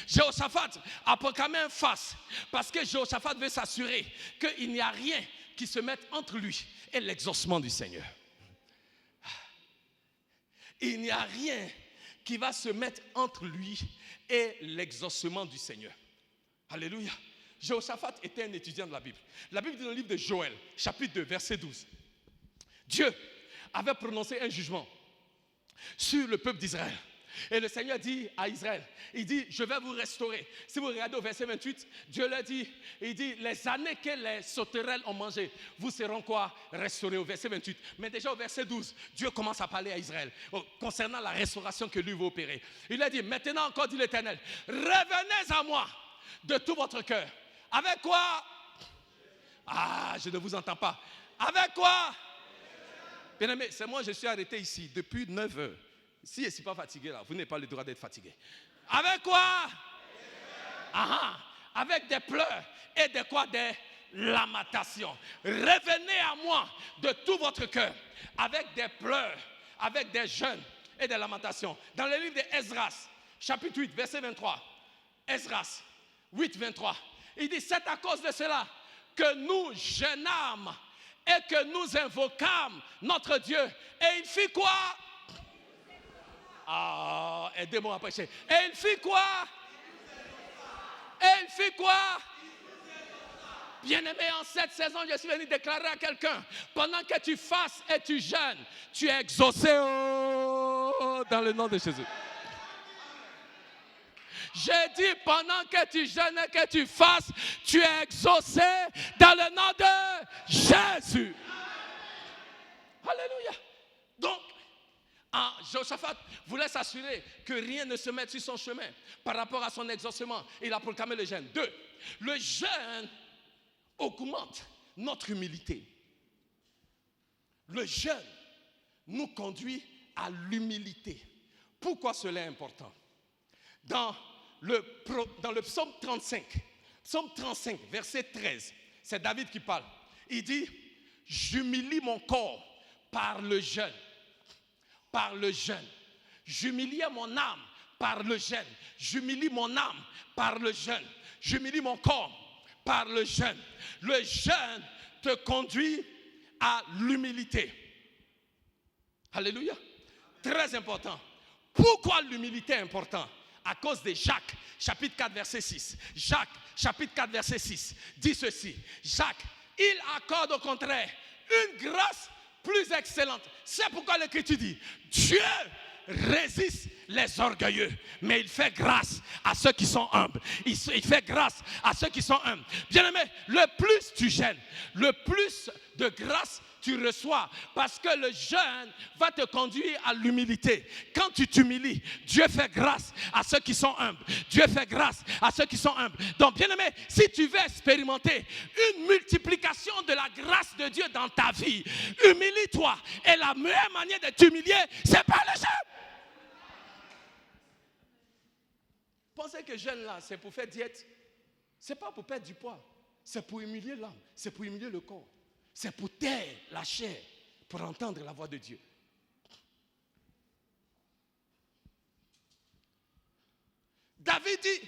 Jéhoshaphat a proclamé un fast parce que Jéhoshaphat veut s'assurer qu'il n'y a rien qui se mette entre lui et l'exaucement du Seigneur. Il n'y a rien qui va se mettre entre lui et l'exaucement du Seigneur. Alléluia. Jéhoshaphat était un étudiant de la Bible. La Bible dit dans le livre de Joël, chapitre 2, verset 12. Dieu avait prononcé un jugement sur le peuple d'Israël. Et le Seigneur dit à Israël, il dit, je vais vous restaurer. Si vous regardez au verset 28, Dieu leur dit, il dit, les années que les sauterelles ont mangé, vous seront quoi? Restaurés, au verset 28. Mais déjà au verset 12, Dieu commence à parler à Israël concernant la restauration que lui veut opérer. Il a dit, maintenant encore dit l'Éternel, revenez à moi de tout votre cœur. Avec quoi? Je ne vous entends pas. Avec quoi? Bien aimé, c'est moi, je suis arrêté ici depuis 9 heures. Si je ne suis pas fatigué là, vous n'avez pas le droit d'être fatigué. Avec quoi? avec des pleurs et des quoi? Des lamentations. Revenez à moi de tout votre cœur, avec des pleurs, avec des jeûnes et des lamentations. Dans le livre d'Esdras, chapitre 8, verset 23. Esdras 8, 23. Il dit, c'est à cause de cela que nous jeûnâmes et que nous invoquâmes notre Dieu. Et il fit quoi? Ah, aidez-moi à prêcher. Et il fit quoi? Et il fit quoi? Bien-aimé, en cette saison, je suis venu déclarer à quelqu'un, pendant que tu fastes et tu jeûnes, tu es exaucé dans le nom de Jésus. J'ai dit, pendant que tu jeûnes et que tu fastes, tu es exaucé dans le nom de Jésus. Alléluia. Donc, Josaphat voulait s'assurer que rien ne se mette sur son chemin par rapport à son exaucement. Il a proclamé le jeûne. 2. Le jeûne augmente notre humilité. Le jeûne nous conduit à l'humilité. Pourquoi cela est important? Dans le psaume 35, verset 13, c'est David qui parle. Il dit, j'humilie mon corps par le jeûne. Par le jeûne. J'humiliais mon âme par le jeûne. J'humilie mon âme par le jeûne. J'humilie mon corps par le jeûne. Le jeûne te conduit à l'humilité. Alléluia. Très important. Pourquoi l'humilité est importante? À cause de Jacques, chapitre 4, verset 6. Jacques, chapitre 4, verset 6, dit ceci. Jacques, il accorde au contraire une grâce plus excellente. C'est pourquoi l'Écriture dit, Dieu résiste les orgueilleux, mais il fait grâce à ceux qui sont humbles. Il fait grâce à ceux qui sont humbles. Bien-aimé, le plus tu gênes, le plus de grâce tu reçois, parce que le jeûne va te conduire à l'humilité. Quand tu t'humilies, Dieu fait grâce à ceux qui sont humbles. Dieu fait grâce à ceux qui sont humbles. Donc, bien-aimé, si tu veux expérimenter une multiplication de la grâce de Dieu dans ta vie, humilie-toi. Et la meilleure manière de t'humilier, c'est par le jeûne. Pensez que jeûne là, c'est pour faire diète. C'est pas pour perdre du poids. C'est pour humilier l'âme. C'est pour humilier le corps. C'est pour taire la chair, pour entendre la voix de Dieu. David dit,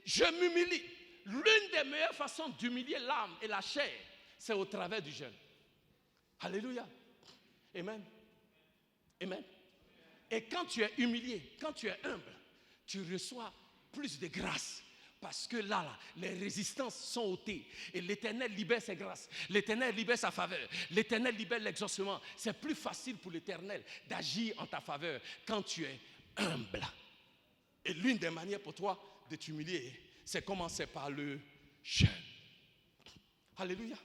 je m'humilie. L'une des meilleures façons d'humilier l'âme et la chair, c'est au travers du jeûne. Alléluia. Amen. Amen. Et quand tu es humilié, quand tu es humble, tu reçois plus de grâce. Parce que là, les résistances sont ôtées. Et l'Éternel libère ses grâces. L'Éternel libère sa faveur. L'Éternel libère l'exaucement. C'est plus facile pour l'Éternel d'agir en ta faveur quand tu es humble. Et l'une des manières pour toi de t'humilier, c'est commencer par le jeûne. Alléluia.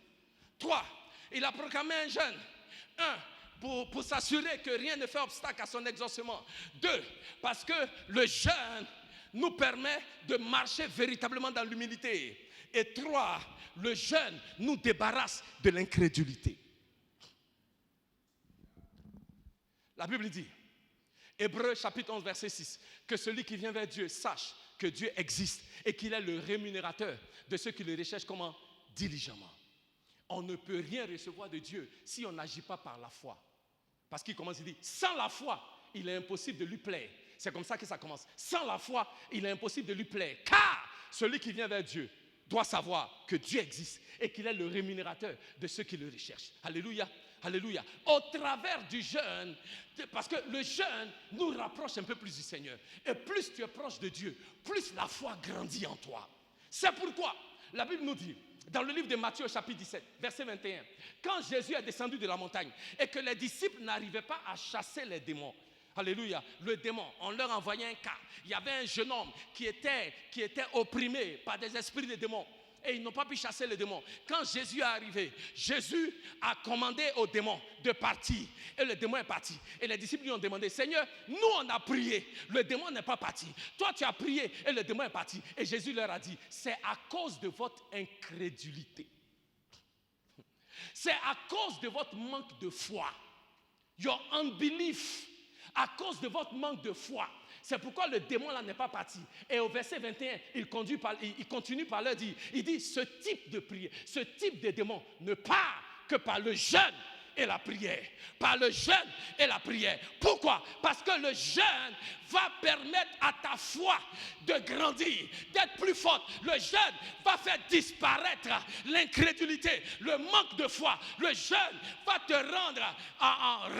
3. Il a proclamé un jeûne. 1. Pour s'assurer que rien ne fait obstacle à son exaucement. 2. Parce que le jeûne nous permet de marcher véritablement dans l'humilité. Et 3, le jeûne nous débarrasse de l'incrédulité. La Bible dit, Hébreux chapitre 11 verset 6, que celui qui vient vers Dieu sache que Dieu existe et qu'il est le rémunérateur de ceux qui le recherchent comment? Diligemment. On ne peut rien recevoir de Dieu si on n'agit pas par la foi. Parce qu'il commence, il dit, sans la foi, il est impossible de lui plaire. C'est comme ça que ça commence. Sans la foi, il est impossible de lui plaire. Car celui qui vient vers Dieu doit savoir que Dieu existe et qu'il est le rémunérateur de ceux qui le recherchent. Alléluia. Alléluia. Au travers du jeûne, parce que le jeûne nous rapproche un peu plus du Seigneur. Et plus tu es proche de Dieu, plus la foi grandit en toi. C'est pourquoi la Bible nous dit, dans le livre de Matthieu chapitre 17, verset 21, quand Jésus est descendu de la montagne et que les disciples n'arrivaient pas à chasser les démons, alléluia, le démon, on leur envoyait un cas. Il y avait un jeune homme qui était opprimé par des esprits de démons. Et ils n'ont pas pu chasser les démons. Quand Jésus est arrivé, Jésus a commandé aux démons de partir. Et le démon est parti. Et les disciples lui ont demandé, Seigneur, nous on a prié, le démon n'est pas parti. Toi tu as prié et le démon est parti. Et Jésus leur a dit, c'est à cause de votre incrédulité. C'est à cause de votre manque de foi. Your unbelief. À cause de votre manque de foi C'est pourquoi le démon là n'est pas parti. Et au verset 21, il continue par leur dire, il dit, ce type de prière, ce type de démon ne part que par le jeûne et la prière. Par le jeûne et la prière. Pourquoi? Parce que le jeûne va permettre à ta foi de grandir, d'être plus forte. Le jeûne va faire disparaître l'incrédulité, le manque de foi. Le jeûne va te rendre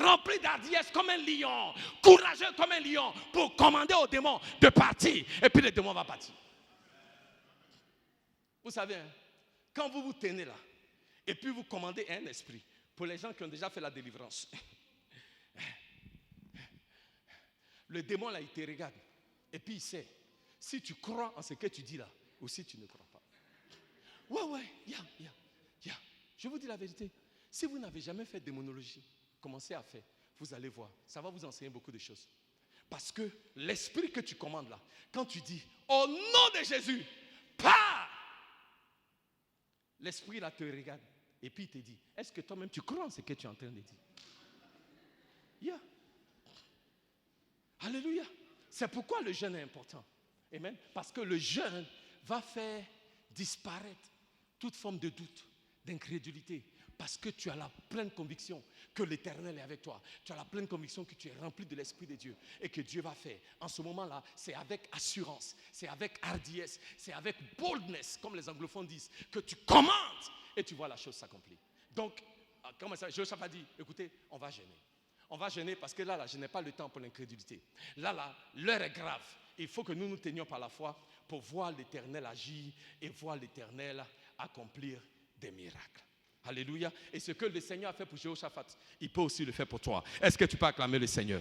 rempli d'hardiesse comme un lion, courageux comme un lion, pour commander au démon de partir. Et puis le démon va partir. Vous savez, hein, quand vous vous tenez là, et puis vous commandez un esprit, pour les gens qui ont déjà fait la délivrance, le démon là, il te regarde. Et puis il sait, si tu crois en ce que tu dis là, ou si tu ne crois pas. Ouais, je vous dis la vérité. Si vous n'avez jamais fait de démonologie, commencez à faire. Vous allez voir, ça va vous enseigner beaucoup de choses. Parce que l'esprit que tu commandes là, quand tu dis, au nom de Jésus, pars, l'esprit là te regarde. Et puis il te dit, est-ce que toi-même tu crois en ce que tu es en train de dire? Yeah. Alléluia. C'est pourquoi le jeûne est important. Amen. Parce que le jeûne va faire disparaître toute forme de doute, d'incrédulité. Parce que tu as la pleine conviction que l'Éternel est avec toi. Tu as la pleine conviction que tu es rempli de l'Esprit de Dieu. Et que Dieu va faire. En ce moment-là, c'est avec assurance, c'est avec hardiesse, c'est avec boldness, comme les anglophones disent, que tu commandes et tu vois la chose s'accomplir. Donc, comme ça, Jehoshaphat dit, écoutez, on va jeûner. On va jeûner parce que là, je n'ai pas le temps pour l'incrédulité. Là, l'heure est grave. Il faut que nous nous tenions par la foi pour voir l'Éternel agir et voir l'Éternel accomplir des miracles. Alléluia. Et ce que le Seigneur a fait pour Jehoshaphat, il peut aussi le faire pour toi. Est-ce que tu peux acclamer le Seigneur?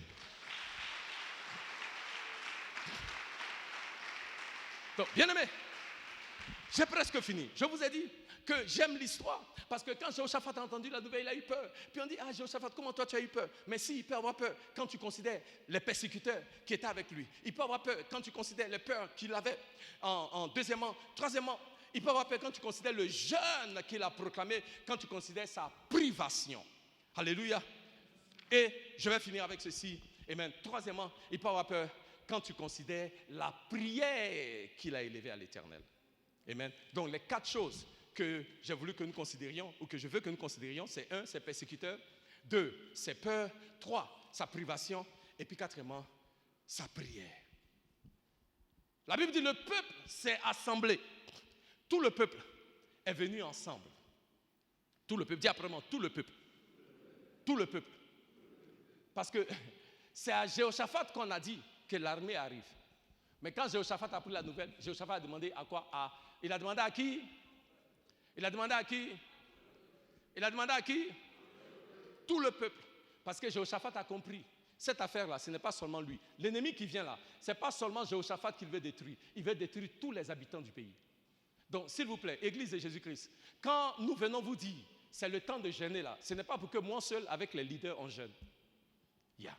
Donc, bien-aimé, j'ai presque fini. Je vous ai dit que j'aime l'histoire. Parce que quand Jehoshaphat a entendu la nouvelle, il a eu peur. Puis on dit, Jehoshaphat, comment toi tu as eu peur? Mais si, il peut avoir peur quand tu considères les persécuteurs qui étaient avec lui. Il peut avoir peur quand tu considères les peurs qu'il avait deuxièmement. Troisièmement, il peut avoir peur quand tu considères le jeûne qu'il a proclamé, quand tu considères sa privation. Alléluia. Et je vais finir avec ceci. Amen. Troisièmement, il peut avoir peur quand tu considères la prière qu'il a élevée à l'Éternel. Amen. Donc les 4 choses que j'ai voulu que nous considérions, ou que je veux que nous considérions, c'est 1, ses persécuteurs, 2, ses peurs, 3, sa privation, et puis 4, sa prière. La Bible dit, le peuple s'est assemblé. Tout le peuple est venu ensemble. Tout le peuple, dis après moi, tout le peuple. Tout le peuple. Parce que c'est à Jehoshaphat qu'on a dit que l'armée arrive. Mais quand Jehoshaphat a pris la nouvelle, Jehoshaphat a demandé à quoi? Il a demandé à qui? Il a demandé à qui? Il a demandé à qui? Tout le peuple. Parce que Jehoshaphat a compris. Cette affaire-là, ce n'est pas seulement lui. L'ennemi qui vient là, ce n'est pas seulement Jehoshaphat qu'il veut détruire. Il veut détruire tous les habitants du pays. Donc, s'il vous plaît, Église de Jésus-Christ, quand nous venons vous dire, c'est le temps de jeûner là, ce n'est pas pour que moi seul, avec les leaders, on jeûne. Yeah.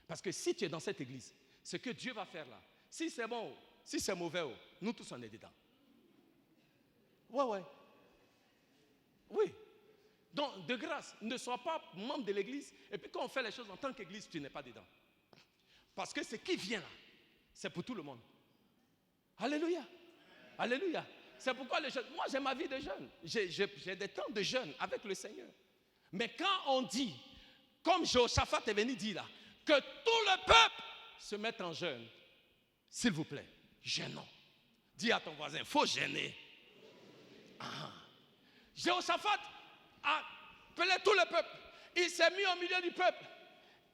Parce que si tu es dans cette église, ce que Dieu va faire là, si c'est bon, si c'est mauvais, nous tous on est dedans. Ouais. Oui. Donc, de grâce, ne sois pas membre de l'église, et puis quand on fait les choses en tant qu'église, tu n'es pas dedans. Parce que ce qui vient là, c'est pour tout le monde. Alléluia. Alléluia. C'est pourquoi les jeunes, moi j'ai ma vie de jeûne. J'ai des temps de jeûne avec le Seigneur. Mais quand on dit, comme Jehoshaphat est venu dire là, que tout le peuple se mette en jeûne, s'il vous plaît, jeûnons. Dis à ton voisin, il faut jeûner. Jehoshaphat a appelé tout le peuple. Il s'est mis au milieu du peuple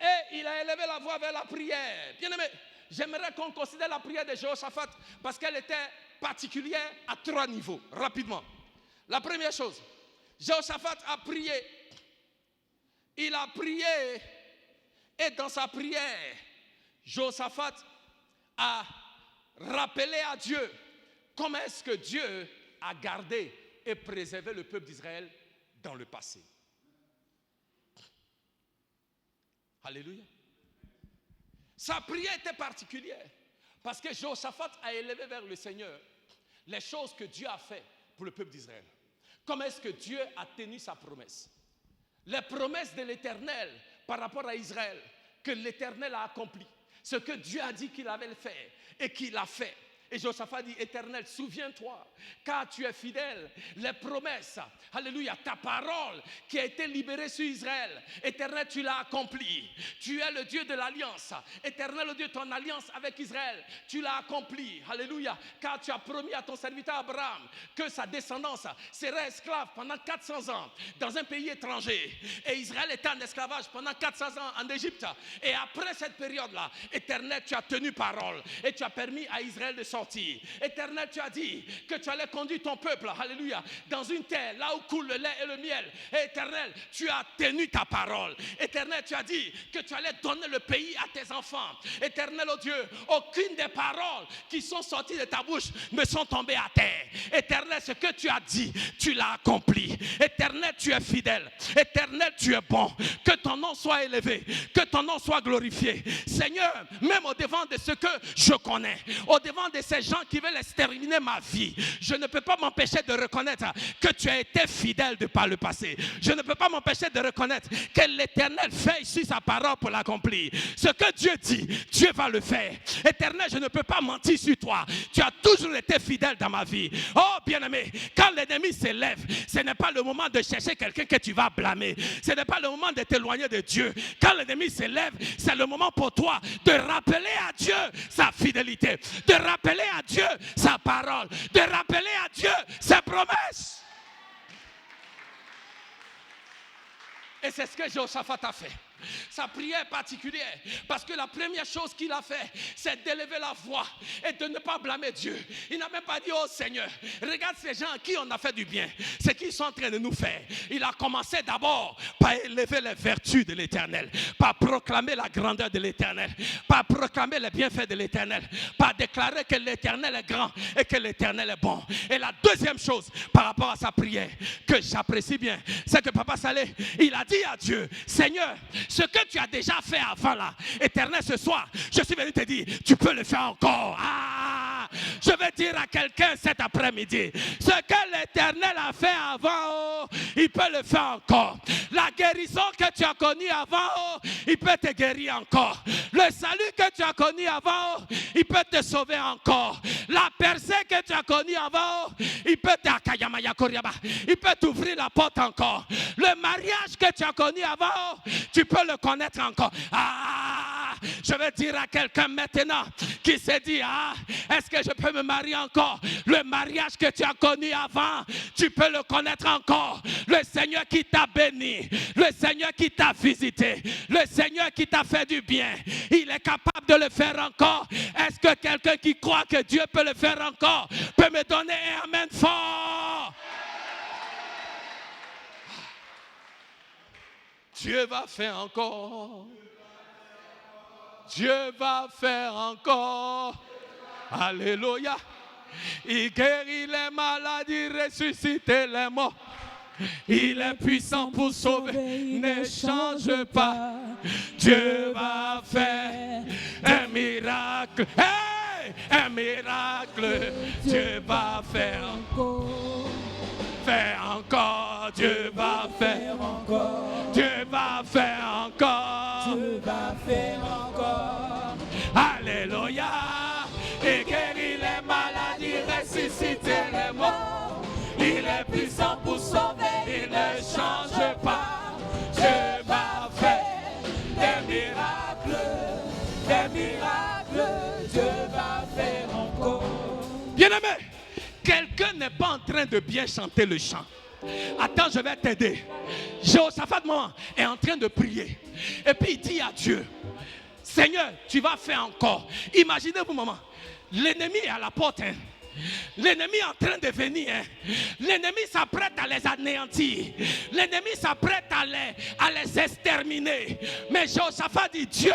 et il a élevé la voix vers la prière. Bien-aimé, j'aimerais qu'on considère la prière de Jehoshaphat parce qu'elle était particulière à 3 niveaux, rapidement. La première chose, Jehoshaphat a prié. Il a prié et dans sa prière, Jehoshaphat a rappelé à Dieu comment est-ce que Dieu a gardé et préservé le peuple d'Israël dans le passé. Alléluia. Sa prière était particulière parce que Jehoshaphat a élevé vers le Seigneur les choses que Dieu a fait pour le peuple d'Israël. Comment est-ce que Dieu a tenu sa promesse? Les promesses de l'Éternel par rapport à Israël que l'Éternel a accomplies. ce que Dieu a dit qu'il allait faire et qu'il a fait. Et Josaphat dit, Éternel, souviens-toi, car tu es fidèle, les promesses, alléluia, ta parole qui a été libérée sur Israël, Éternel, tu l'as accompli. Tu es le Dieu de l'alliance, Éternel, le Dieu de ton alliance avec Israël, tu l'as accompli, alléluia, car tu as promis à ton serviteur Abraham que sa descendance serait esclave pendant 400 ans dans un pays étranger. Et Israël était en esclavage pendant 400 ans en Égypte. Et après cette période-là, Éternel, tu as tenu parole et tu as permis à Israël de sortir. Éternel, tu as dit que tu allais conduire ton peuple, alléluia, dans une terre là où coule le lait et le miel. Et Éternel, tu as tenu ta parole. Éternel, tu as dit que tu allais donner le pays à tes enfants. Éternel, oh Dieu, aucune des paroles qui sont sorties de ta bouche ne sont tombées à terre. Éternel, ce que tu as dit, tu l'as accompli. Éternel, tu es fidèle. Éternel, tu es bon. Que ton nom soit élevé, que ton nom soit glorifié. Seigneur, même au devant de ce que je connais, au devant de ces gens qui veulent exterminer ma vie, je ne peux pas m'empêcher de reconnaître que tu as été fidèle de par le passé. Je ne peux pas m'empêcher de reconnaître que l'Éternel fait ici sa parole pour l'accomplir. Ce que Dieu dit, Dieu va le faire. Éternel, je ne peux pas mentir sur toi. Tu as toujours été fidèle dans ma vie. Oh bien-aimé, quand l'ennemi s'élève, ce n'est pas le moment de chercher quelqu'un que tu vas blâmer. Ce n'est pas le moment de t'éloigner de Dieu. Quand l'ennemi s'élève, c'est le moment pour toi de rappeler à Dieu sa fidélité, de rappeler à Dieu sa parole, de rappeler à Dieu ses promesses. Et c'est ce que Josaphat a fait. Sa prière particulière, parce que la première chose qu'il a fait, c'est d'élever la voix et de ne pas blâmer Dieu. Il n'a même pas dit, oh Seigneur, regarde ces gens à qui on a fait du bien, ce qu'ils sont en train de nous faire. Il a commencé d'abord par élever les vertus de l'Éternel, par proclamer la grandeur de l'Éternel, par proclamer les bienfaits de l'Éternel, par déclarer que l'Éternel est grand et que l'Éternel est bon. Et la deuxième chose par rapport à sa prière que j'apprécie bien, c'est que Papa Salé, il a dit à Dieu, Seigneur, ce que tu as déjà fait avant là, Éternel, ce soir, je suis venu te dire, tu peux le faire encore. Je vais dire à quelqu'un cet après-midi, ce que l'Éternel a fait avant, il peut le faire encore. La guérison que tu as connue avant, il peut te guérir encore. Le salut que tu as connu avant, il peut te sauver encore. La percée que tu as connue avant, il peut t'ouvrir la porte encore. Le mariage que tu as connu avant, tu peux le connaître encore. Je vais dire à quelqu'un maintenant qui s'est dit, est-ce que je peux me marier encore? Le mariage que tu as connu avant, tu peux le connaître encore. Le Seigneur qui t'a béni, le Seigneur qui t'a visité, le Seigneur qui t'a fait du bien, il est capable de le faire encore. Est-ce que quelqu'un qui croit que Dieu peut le faire encore peut me donner un amen fort? Dieu va faire encore. Dieu va faire encore. Alléluia. Il guérit les maladies, ressuscite les morts. Il est puissant pour sauver, ne change pas. Dieu va faire un miracle. Hey! Un miracle. Dieu va faire encore. Faire encore. Dieu va faire encore. Dieu va faire encore. Dieu va faire encore. Alléluia. Il guérit les maladies, ressuscite les morts. Il est puissant pour sauver, il ne change pas. Dieu va faire des miracles, Dieu va faire encore. Bien-aimé, quelqu'un n'est pas en train de bien chanter le chant. Attends, je vais t'aider. Josaphat est en train de prier. Et puis il dit à Dieu, Seigneur, tu vas faire encore. Imaginez-vous, maman, l'ennemi est à la porte. L'ennemi est en train de venir. L'ennemi s'apprête à les anéantir. L'ennemi s'apprête à les exterminer. Mais Josaphat dit, Dieu,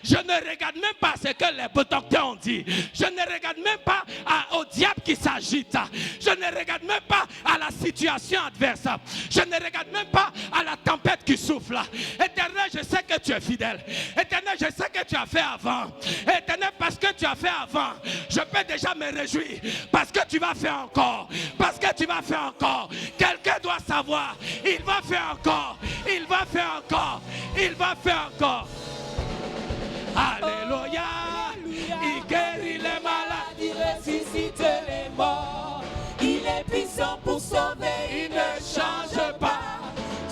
je ne regarde même pas ce que les docteurs ont dit. Je ne regarde même pas au diable qui s'agite. Je ne regarde même pas à la situation adverse. Je ne regarde même pas à la tempête qui souffle. Éternel, je sais que tu es fidèle. Éternel, je sais que tu as fait avant. Éternel, parce que tu as fait avant, je peux déjà me réjouir. Parce que tu vas faire encore. Parce que tu vas faire encore. Quelqu'un doit savoir. Il va faire encore. Il va faire encore. Il va faire encore. Alléluia. sauver, il ne change pas.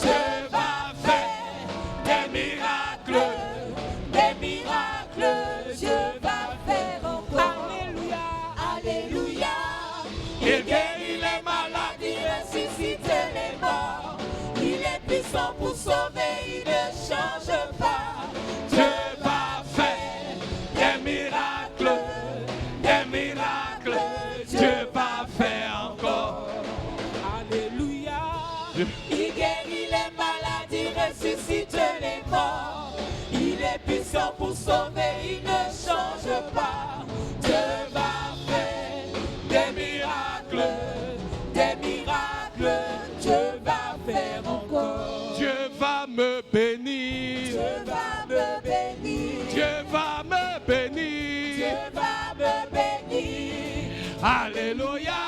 Dieu va faire des miracles, des miracles. Dieu va faire encore. Alléluia, alléluia. Il guérit les malades, il ressuscite les morts. Il est puissant pour sauver, il ne change pas. Dieu va faire des miracles, des miracles. Dieu va faire encore. Alléluia. Il guérit les malades, il ressuscite les morts. Il est puissant pour sauver, il ne change pas. Dieu va faire des miracles, des miracles. Dieu va faire encore. Dieu va me bénir. Dieu va me bénir. Dieu va me bénir. Dieu va me bénir. Alléluia.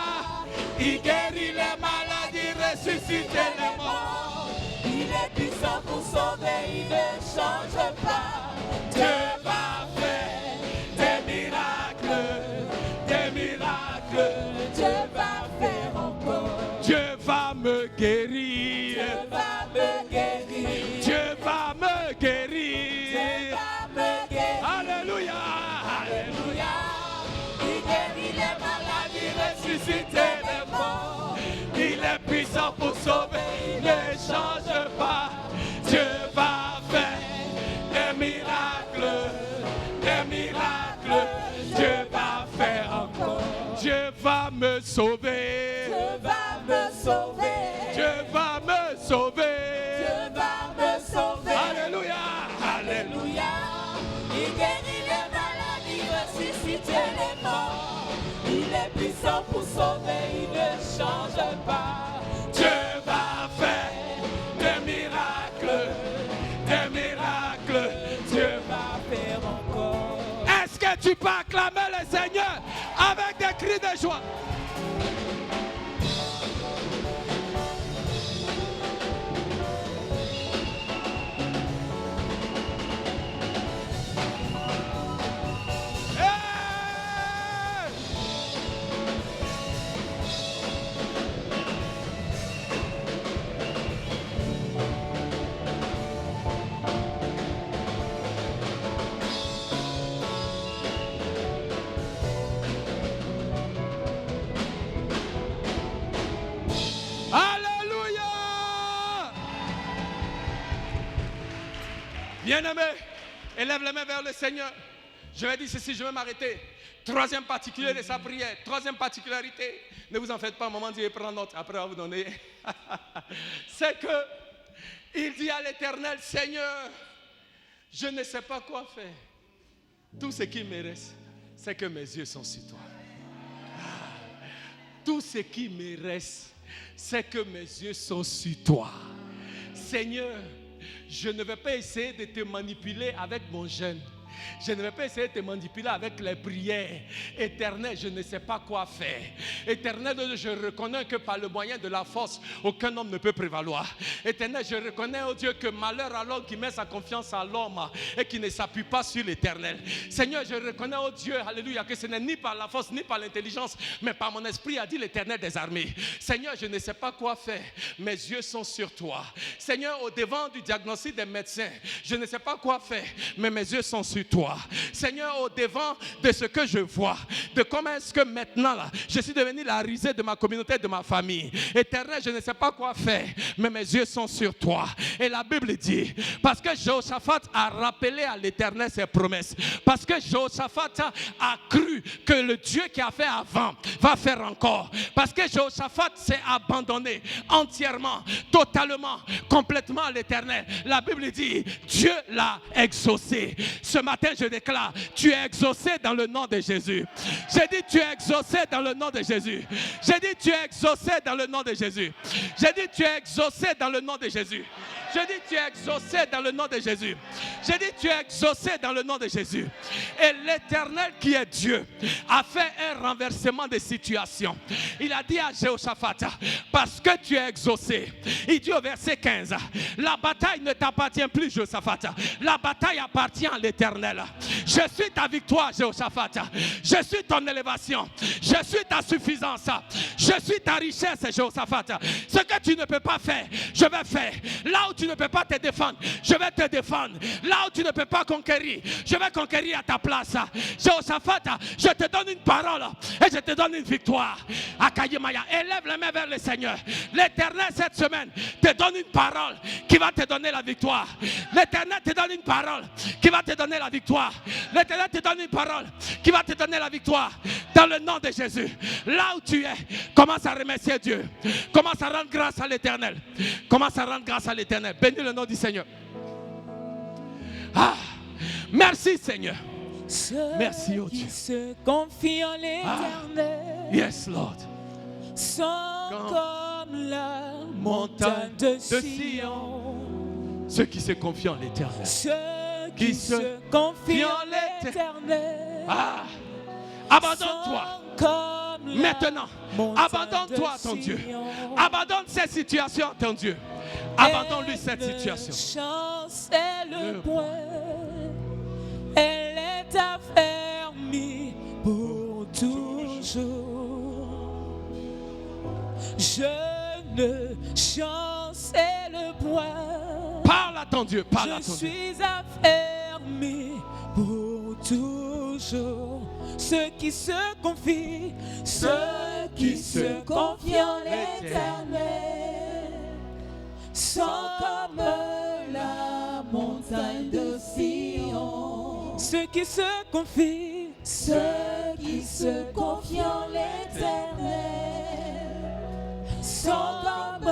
Il guérit les malades, il ressuscite les morts. Il est puissant pour sauver, il ne change pas. Dieu va faire des miracles, des miracles. Dieu va faire encore. Dieu va me guérir. Dieu va me guérir. Dieu va me Dieu guérir. va me guérir. Alléluia. Alléluia. Il guérit les malades, il ressuscite les morts. Il est puissant pour sauver, il ne change pas. Dieu va faire des miracles, des miracles. Dieu va faire encore. Dieu va me sauver. Dieu va me sauver. Dieu va me sauver. Dieu va me sauver. Alléluia. Alléluia. Alléluia. Il guérit les malades, il ressuscite les morts. Il est puissant pour sauver, il ne change pas. Dieu va faire des miracles, des miracles. Dieu va. Va faire encore. Est-ce que tu peux acclamer le Seigneur avec des cris de joie? Hey! Alléluia! Bien-aimé, élève les mains vers le Seigneur. Je vais dire ceci, je vais m'arrêter. Troisième particulier de sa prière, troisième particularité, ne vous en faites pas, maman dit prends note, après on va vous donner. C'est que il dit à l'Éternel, Seigneur, je ne sais pas quoi faire. Tout ce qui me reste, c'est que mes yeux sont sur toi. Tout ce qui me reste, c'est que mes yeux sont sur toi. Seigneur, je ne vais pas essayer de te manipuler avec mon jeûne. Je ne vais pas essayer de te manipuler avec les prières. Éternel, je ne sais pas quoi faire. Éternel, je reconnais que par le moyen de la force, aucun homme ne peut prévaloir. Éternel, je reconnais, oh Dieu, que malheur à l'homme qui met sa confiance à l'homme et qui ne s'appuie pas sur l'Éternel. Seigneur, je reconnais, oh Dieu, alléluia, que ce n'est ni par la force, ni par l'intelligence, mais par mon esprit, a dit l'Éternel des armées. Seigneur, je ne sais pas quoi faire. Mes yeux sont sur toi. Seigneur, au devant du diagnostic des médecins, je ne sais pas quoi faire, mais mes yeux sont sur toi. Seigneur, au devant de ce que je vois, de comment est-ce que maintenant là, je suis devenu la risée de ma communauté, de ma famille. Éternel, je ne sais pas quoi faire, mais mes yeux sont sur toi. Et la Bible dit, parce que Jéhoshaphat a rappelé à l'Éternel ses promesses, parce que Jéhoshaphat a cru que le Dieu qui a fait avant va faire encore, parce que Jéhoshaphat s'est abandonné entièrement, totalement, complètement à l'Éternel. La Bible dit, Dieu l'a exaucé. Ce matin, je déclare, tu es exaucé dans le nom de Jésus. J'ai dit, tu es exaucé dans le nom de Jésus. J'ai dit, tu es exaucé dans le nom de Jésus. J'ai dit, tu es exaucé dans le nom de Jésus. J'ai dit, tu es exaucé dans le nom de Jésus. J'ai dit, tu es exaucé dans le nom de Jésus. Et l'Éternel qui est Dieu a fait un renversement de situation. Il a dit à Jéhoshaphat, parce que tu es exaucé, il dit au verset 15, la bataille ne t'appartient plus, Jéhoshaphat. La bataille appartient à l'Éternel. Je suis ta victoire, Jéhoshaphat. Je suis ton élévation. Je suis ta suffisance. Je suis ta richesse, Jéhoshaphat. Ce que tu ne peux pas faire, je vais faire. Là où tu ne peux pas te défendre, je vais te défendre. Là où tu ne peux pas conquérir, je vais conquérir à ta place. Jéhoshaphat, je te donne une parole et je te donne une victoire. Akayimaya, élève les mains vers le Seigneur. L'Éternel cette semaine te donne une parole qui va te donner la victoire. L'Éternel te donne une parole qui va te donner la victoire. L'Éternel te donne une parole qui va te donner la victoire. Dans le nom de Jésus. Là où tu es, commence à remercier Dieu. Commence à rendre grâce à l'Éternel. Commence à rendre grâce à l'Éternel. Bénis le nom du Seigneur. Ah, merci Seigneur. Merci oh Dieu. Se confie en l'Éternel. Yes Lord. Sont comme la montagne de Sion. Ceux qui se confient en l'Éternel. Ceux qui se confient en l'Éternel. Ah, abandonne-toi. Maintenant, abandonne-toi à ton Dieu. Abandonne cette situation à ton Dieu. Abandonne-lui cette situation. Chance est le point. Elle est affermie pour toujours. Je ne chancelle point. Parle à ton Dieu, parle à ton Dieu. Je suis affermi pour toujours. Ceux qui se confient, ceux qui se confient en l'Éternel sont comme la montagne de Sion. Ceux qui se confient, ceux qui se confient en l'Éternel sont comme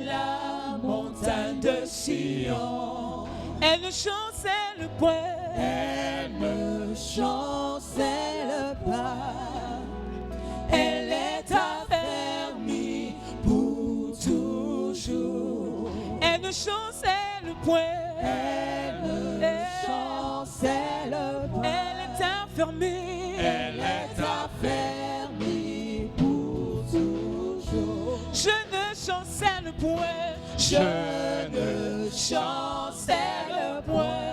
la montagne de Sion. Elle ne chancelle point. Elle ne chancelle pas. Elle est affermie pour toujours. Elle ne chancelle point. Elle ne chancelle pas. Elle est affermie. Elle est affermie pour toujours. Je ne chancelle point. Je ne chancelle point.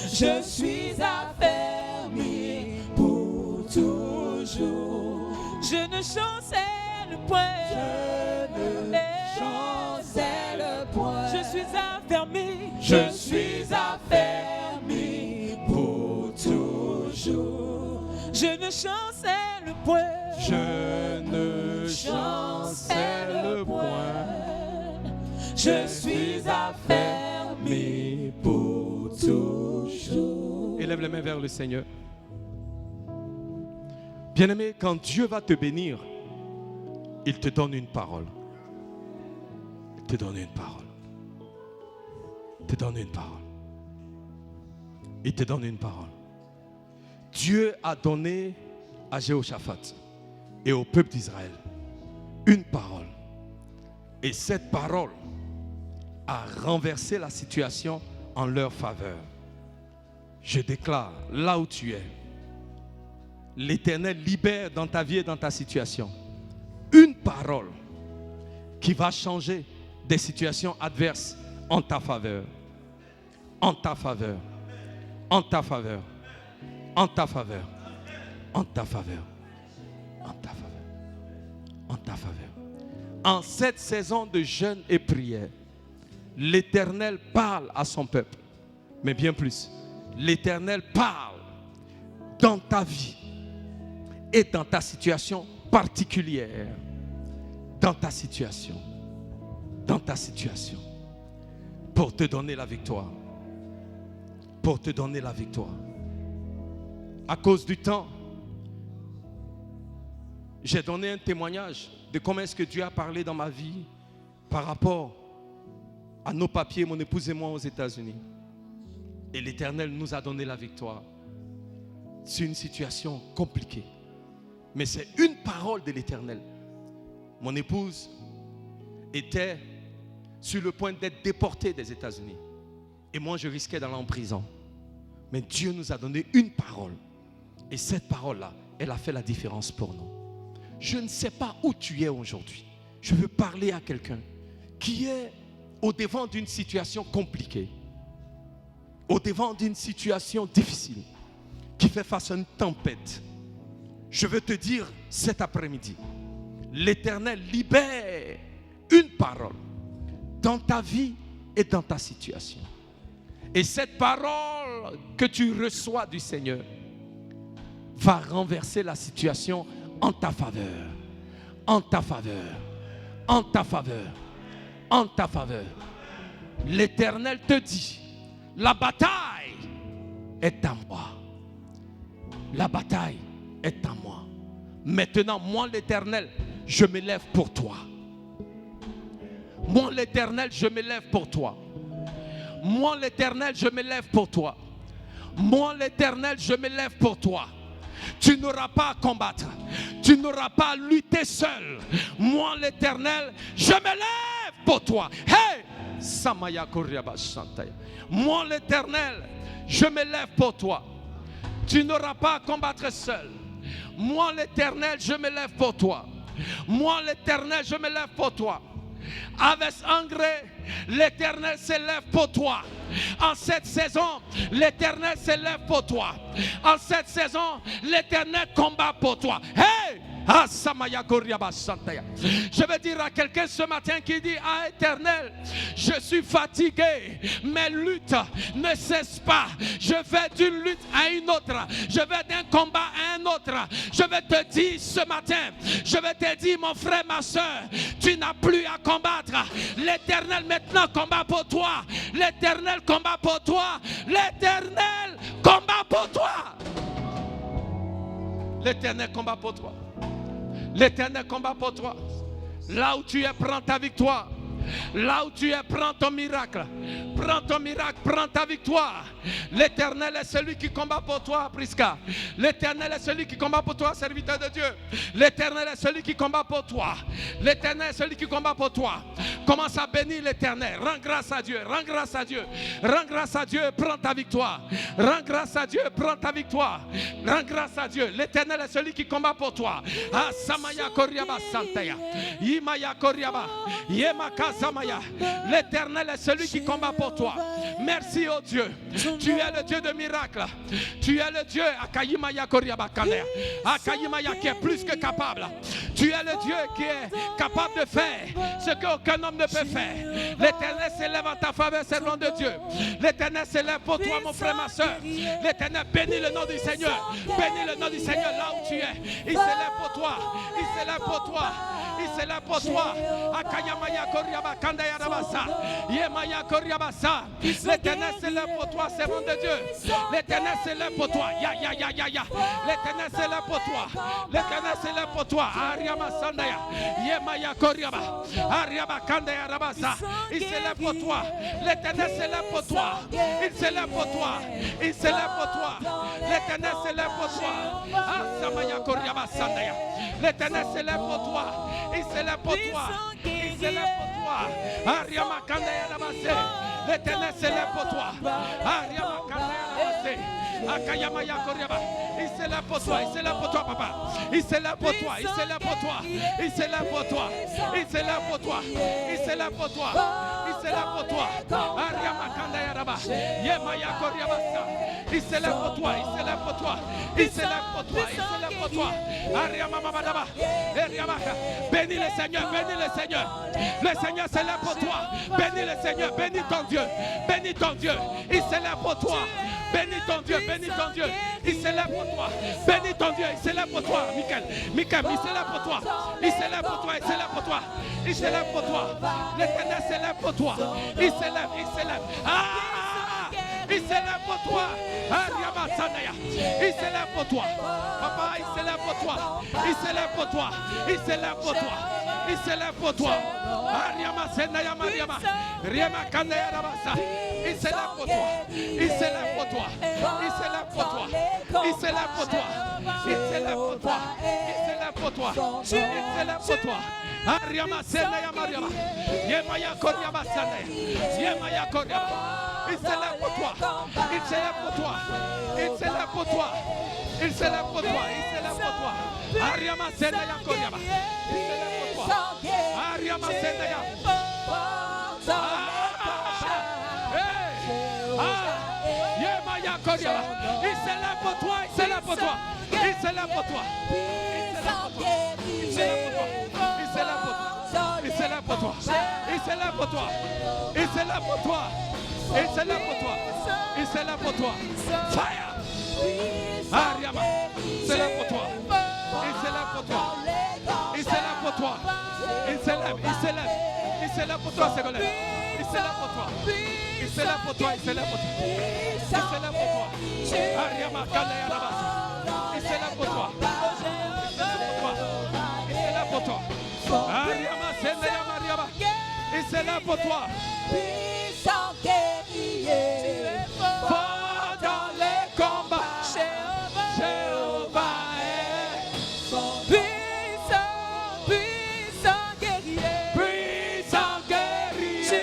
Je suis affermi pour toujours. Je ne chancelle point. Je ne chancelle point. Je suis affermi. Je suis affermi pour toujours. Je ne chancelle point. Je ne chancelle point. Je suis affermi pour toujours. Élève les mains vers le Seigneur. Bien-aimé, quand Dieu va te bénir, il te donne une parole. Il te donne une parole. Il te donne une parole. Il te donne une parole. Dieu a donné à Jéhoshaphat et au peuple d'Israël une parole. Et cette parole a renversé la situation en leur faveur. Je déclare, là où tu es, l'Éternel libère dans ta vie et dans ta situation une parole qui va changer des situations adverses en ta faveur. En ta faveur. En ta faveur. En ta faveur. En ta faveur. En ta faveur. En ta faveur. En cette saison de jeûne et prière, l'Éternel parle à son peuple. Mais bien plus, l'Éternel parle dans ta vie et dans ta situation particulière. Dans ta situation. Dans ta situation. Pour te donner la victoire. Pour te donner la victoire. À cause du temps, j'ai donné un témoignage de comment est-ce que Dieu a parlé dans ma vie par rapport à nos papiers, mon épouse et moi aux États-Unis. Et l'Éternel nous a donné la victoire. C'est une situation compliquée. Mais c'est une parole de l'Éternel. Mon épouse était sur le point d'être déportée des États-Unis. Et moi, je risquais d'aller en prison. Mais Dieu nous a donné une parole. Et cette parole-là, elle a fait la différence pour nous. Je ne sais pas où tu es aujourd'hui. Je veux parler à quelqu'un qui est au devant d'une situation compliquée. au-devant d'une situation difficile, qui fait face à une tempête, je veux te dire cet après-midi, l'Éternel libère une parole dans ta vie et dans ta situation. Et cette parole que tu reçois du Seigneur va renverser la situation en ta faveur, en ta faveur, en ta faveur, en ta faveur. L'Éternel te dit, la bataille est à moi. La bataille est à moi. Maintenant, moi l'Éternel, je me lève pour toi. Moi l'Éternel, je me lève pour toi. Moi l'Éternel, je me lève pour toi. Moi l'Éternel, je me lève pour toi. Tu n'auras pas à combattre. Tu n'auras pas à lutter seul. Moi l'Éternel, je me lève pour toi. Hey! Samaya Koryaba Shantaya. Moi l'Éternel, je me lève pour toi. Tu n'auras pas à combattre seul. Moi l'Éternel, je me lève pour toi. Moi l'Éternel, je me lève pour toi. Avec engrais, l'Éternel se lève pour toi. En cette saison, l'Éternel se lève pour toi. En cette saison, l'Éternel combat pour toi. Hey! Je veux dire à quelqu'un ce matin qui dit, ah Éternel, je suis fatigué, mes luttes ne cessent pas. Je vais d'une lutte à une autre, je vais d'un combat à un autre. Je vais te dire ce matin, je vais te dire mon frère, ma soeur, tu n'as plus à combattre. L'Éternel maintenant combat pour toi. L'Éternel combat pour toi. L'Éternel combat pour toi. L'Éternel combat pour toi. L'Éternel combat pour toi. Là où tu es, prends ta victoire. Là où tu es, prends ton miracle. Prends ton miracle, prends ta victoire. L'Éternel est celui qui combat pour toi, Prisca. L'Éternel est celui qui combat pour toi, serviteur de Dieu. L'Éternel est celui qui combat pour toi. L'Éternel est celui qui combat pour toi. Commence à bénir l'Éternel. Rends grâce à Dieu. Rends grâce à Dieu. Rends grâce à Dieu. Prends ta victoire. Rends grâce à Dieu. Prends ta victoire. Rends grâce à Dieu. L'Éternel est celui qui combat pour toi. Ah, Samaya Koryaba Santaya. Yimaya Koryaba. Yemaka Samaya. L'Éternel est celui qui combat pour toi. Merci, oh Dieu. Tu es le Dieu de miracles. Tu es le Dieu Akayimaya Koryaba Kanea. Akayimaya qui est plus que capable. Tu es le Dieu qui est capable de faire ce qu'aucun homme ne peut faire. L'Éternel s'élève en ta faveur, servant de Dieu. L'Éternel s'élève pour toi, mon frère, ma soeur. L'Éternel bénit le nom du Seigneur. Bénis le nom du Seigneur là où tu es. Il s'élève pour toi. Il s'élève pour toi. Il s'élève pour toi. Akayamaya Koryaba Kandaya Rabasa. Yemaya Koryabasa. L'Éternel s'élève pour toi, servant de Dieu. L'Éternel s'élève pour toi. Ya. L'Éternel s'élève pour toi. L'Éternel s'élève pour toi. Ariama Sandaya. Yemaya Koryaba. Ariaba Kandaya Rabasa. Il s'élève pour toi. L'Éternel s'élève pour toi. Il s'élève pour toi. Il s'élève pour toi. L'Éternel s'élève pour toi. Asamaya Koryaba Sandaya. L'Éternel s'élève pour toi. Il s'élève pour toi. Il s'élève pour toi. Ariama Kandaya Rabasa. L'Éternel s'élève pour toi. Ariama Kandaya Rabasa. Akayamaya Koryaba. Il s'élève pour toi. Il s'élève pour toi, papa. Il s'élève pour toi. Il s'élève pour toi. Il s'élève pour toi. Il s'élève pour toi. Il s'élève pour toi. Il s'élève pour toi. Ariama Kandaya Raba. Yemaya Koryaba. Il s'élève pour toi. Il s'élève pour toi. Il s'élève pour toi. Il s'élève pour toi. Ariama Mamadaba. Bénis le Seigneur. Bénis le Seigneur. Le Seigneur s'élève pour toi. Bénis le Seigneur. Bénis ton Dieu. Bénis ton Dieu. Il s'élève pour toi. Bénis ton Dieu, bénis ton Dieu. Il s'élève pour toi. Bénis ton Dieu, il s'élève pour toi. Michael, il s'élève pour toi. Il s'élève pour toi, il s'élève pour toi. Il s'élève pour toi. L'Éternel s'élève pour toi. Il s'élève, il s'élève. Ah! Il s'élève pour toi. Il s'élève pour toi. Papa, il s'élève pour toi. Il s'élève pour toi. Il s'élève pour toi. Il s'élève pour toi. Ariama Sendaya Mariama. Riama Kandaya Rabasa. Il s'élève pour toi. Il s'élève pour toi. Il s'élève pour toi. Il s'élève pour toi. Il s'élève pour toi. Il s'élève pour toi. Il s'élève pour toi. Ariama Sendaya Mariama. Yemaya Koryaba Sendaya. Yemaya Koryaba. Il s'élève pour toi. Il s'élève pour toi. Il s'élève pour toi. Il s'élève pour toi. Il s'élève pour toi. Ariama Sendaya Koryaba. Il s'élève pour toi. Ariama Sendaya. Il s'élève pour toi, il s'élève pour toi. Il s'élève pour toi. Il s'élève pour toi. Il s'élève pour toi. Il s'élève pour toi. Il s'élève pour toi. Il s'élève pour toi. Il s'élève pour toi. Fire. Ariama. Il s'élève pour toi. Il s'élève pour toi. Il s'élève pour toi. Il s'élève. Il s'élève. Il s'élève pour toi, Ségolène. Il s'élève pour toi. Il s'élève pour toi. Il s'élève pour toi. Il s'élève pour toi. Ariama Kalaya Rabasa. Il s'élève pour toi. Il s'élève pour toi. Ariama Senaya Mariama. Il s'élève pour toi. Puissant guerrier, Fort dans les combats. Jéhovah est puissant guerrier. puissant guerrier. Tu es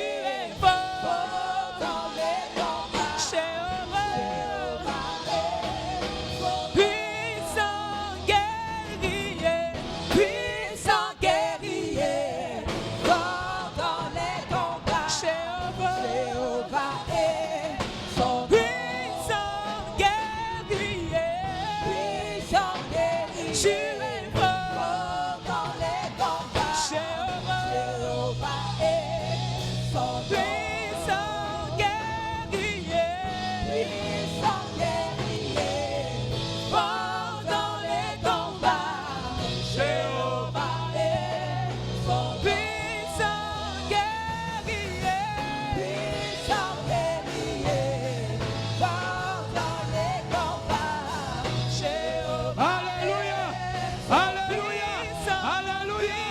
fort dans les combats. Puissant guerrier, fort dans les combats. Jéhovah est puissant guerrier, tu es fort dans les combats. Jéhovah est puissant guerrier, fort dans les combats. Jéhovah est puissant guerrier, fort dans les combats. Jéhovah Alléluia. Alléluia. Alléluia.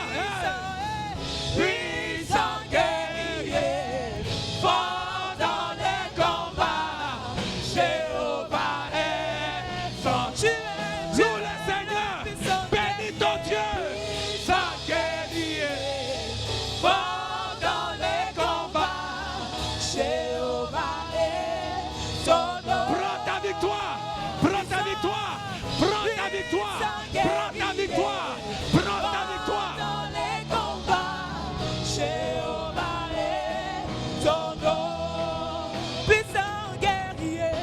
Puissant guerrier. Fort dans les combats. Jéhovah est son Dieu. Loue le Seigneur. Bénis ton Dieu. Sans guerrier. Fort dans les combats. Jéhovah est son nom. Prends ta victoire. Prends ta victoire. Prends ta victoire. Prends ta victoire. Prends ta victoire. Dans les combats, Jéhovah est son nom. Puissant guerrier,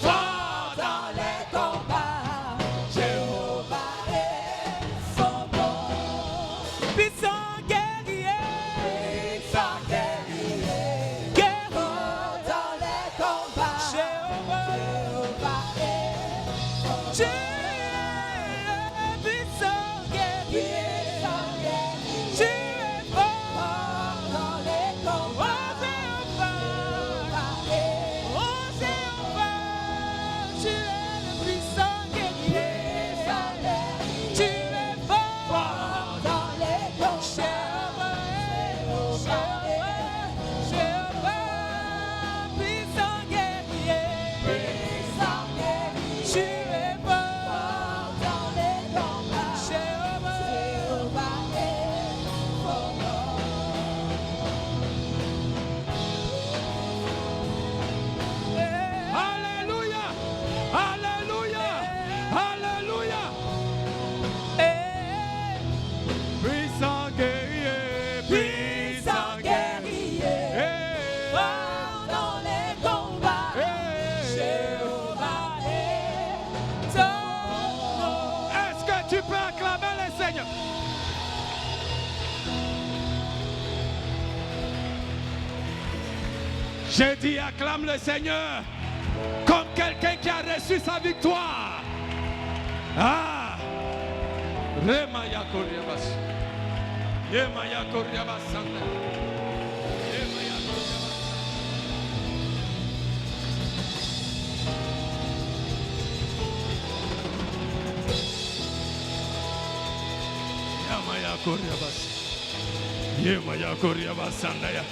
fort dans les combats, Jéhovah est son nom. Puissant guerrier, fort dans les combats, Jéhovah est Dieu est puissant guerrier, tu es fort dans les combats. Oh Jéhovah, tu es le puissant guerrier, tu es fort dans les combats. Jéhovah, puissant guerrier, tu es fort dans les combats. Jéhovah est fort. Alléluia. Alléluia. Alléluia. Puissant guerrier. Puissant guerrier, fort dans les combats. Jéhovah est ton nom. Est-ce que tu peux acclamer le Seigneur? J'ai dit acclame le Seigneur comme quelqu'un qui a reçu sa victoire. Ah! Remaya Koriabas. Yemaya Koriabas. Yemaya Koriabas. Yemaya Koriabas. Yemaya Koriabas Sandaya.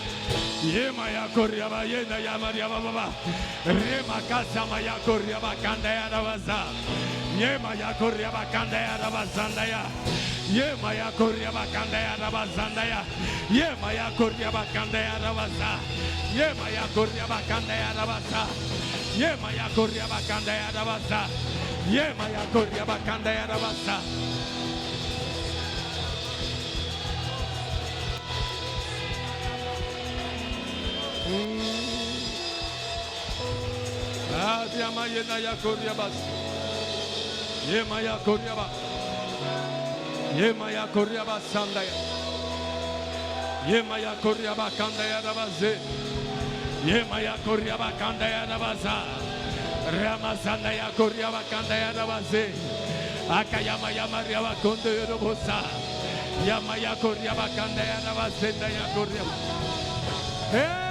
Yemaya Koriaba Yena Yamariaba Baba. Rema Kasamaya Koriaba Kandaya Rabaza. Yemaya Koriaba Kandaya Rabazandaya. Yemaya Koriaba Kandaya Rabazandaya. Yemaya Koriaba Kandaya Rabaza. Yemaya Koriaba Kandaya Rabaza. Yemaya Koriaba Kandaya Rabaza. Yemaya Koriaba Kandaya Rabaza. Ah, Diamayena Yakoriabas. Yemaya Koriaba. Yemaya Koriaba Sandaya. Yemaya Koriaba Kandaya Rabaze. Yemaya Koriaba Kandaya Rabaza. Ramazandaya Koriaba Kandaya Rabaze. Akayama Yamariaba Konde Robosa. Yamaya Koriaba Kandaya Rabazendaya Koriaba. Hey!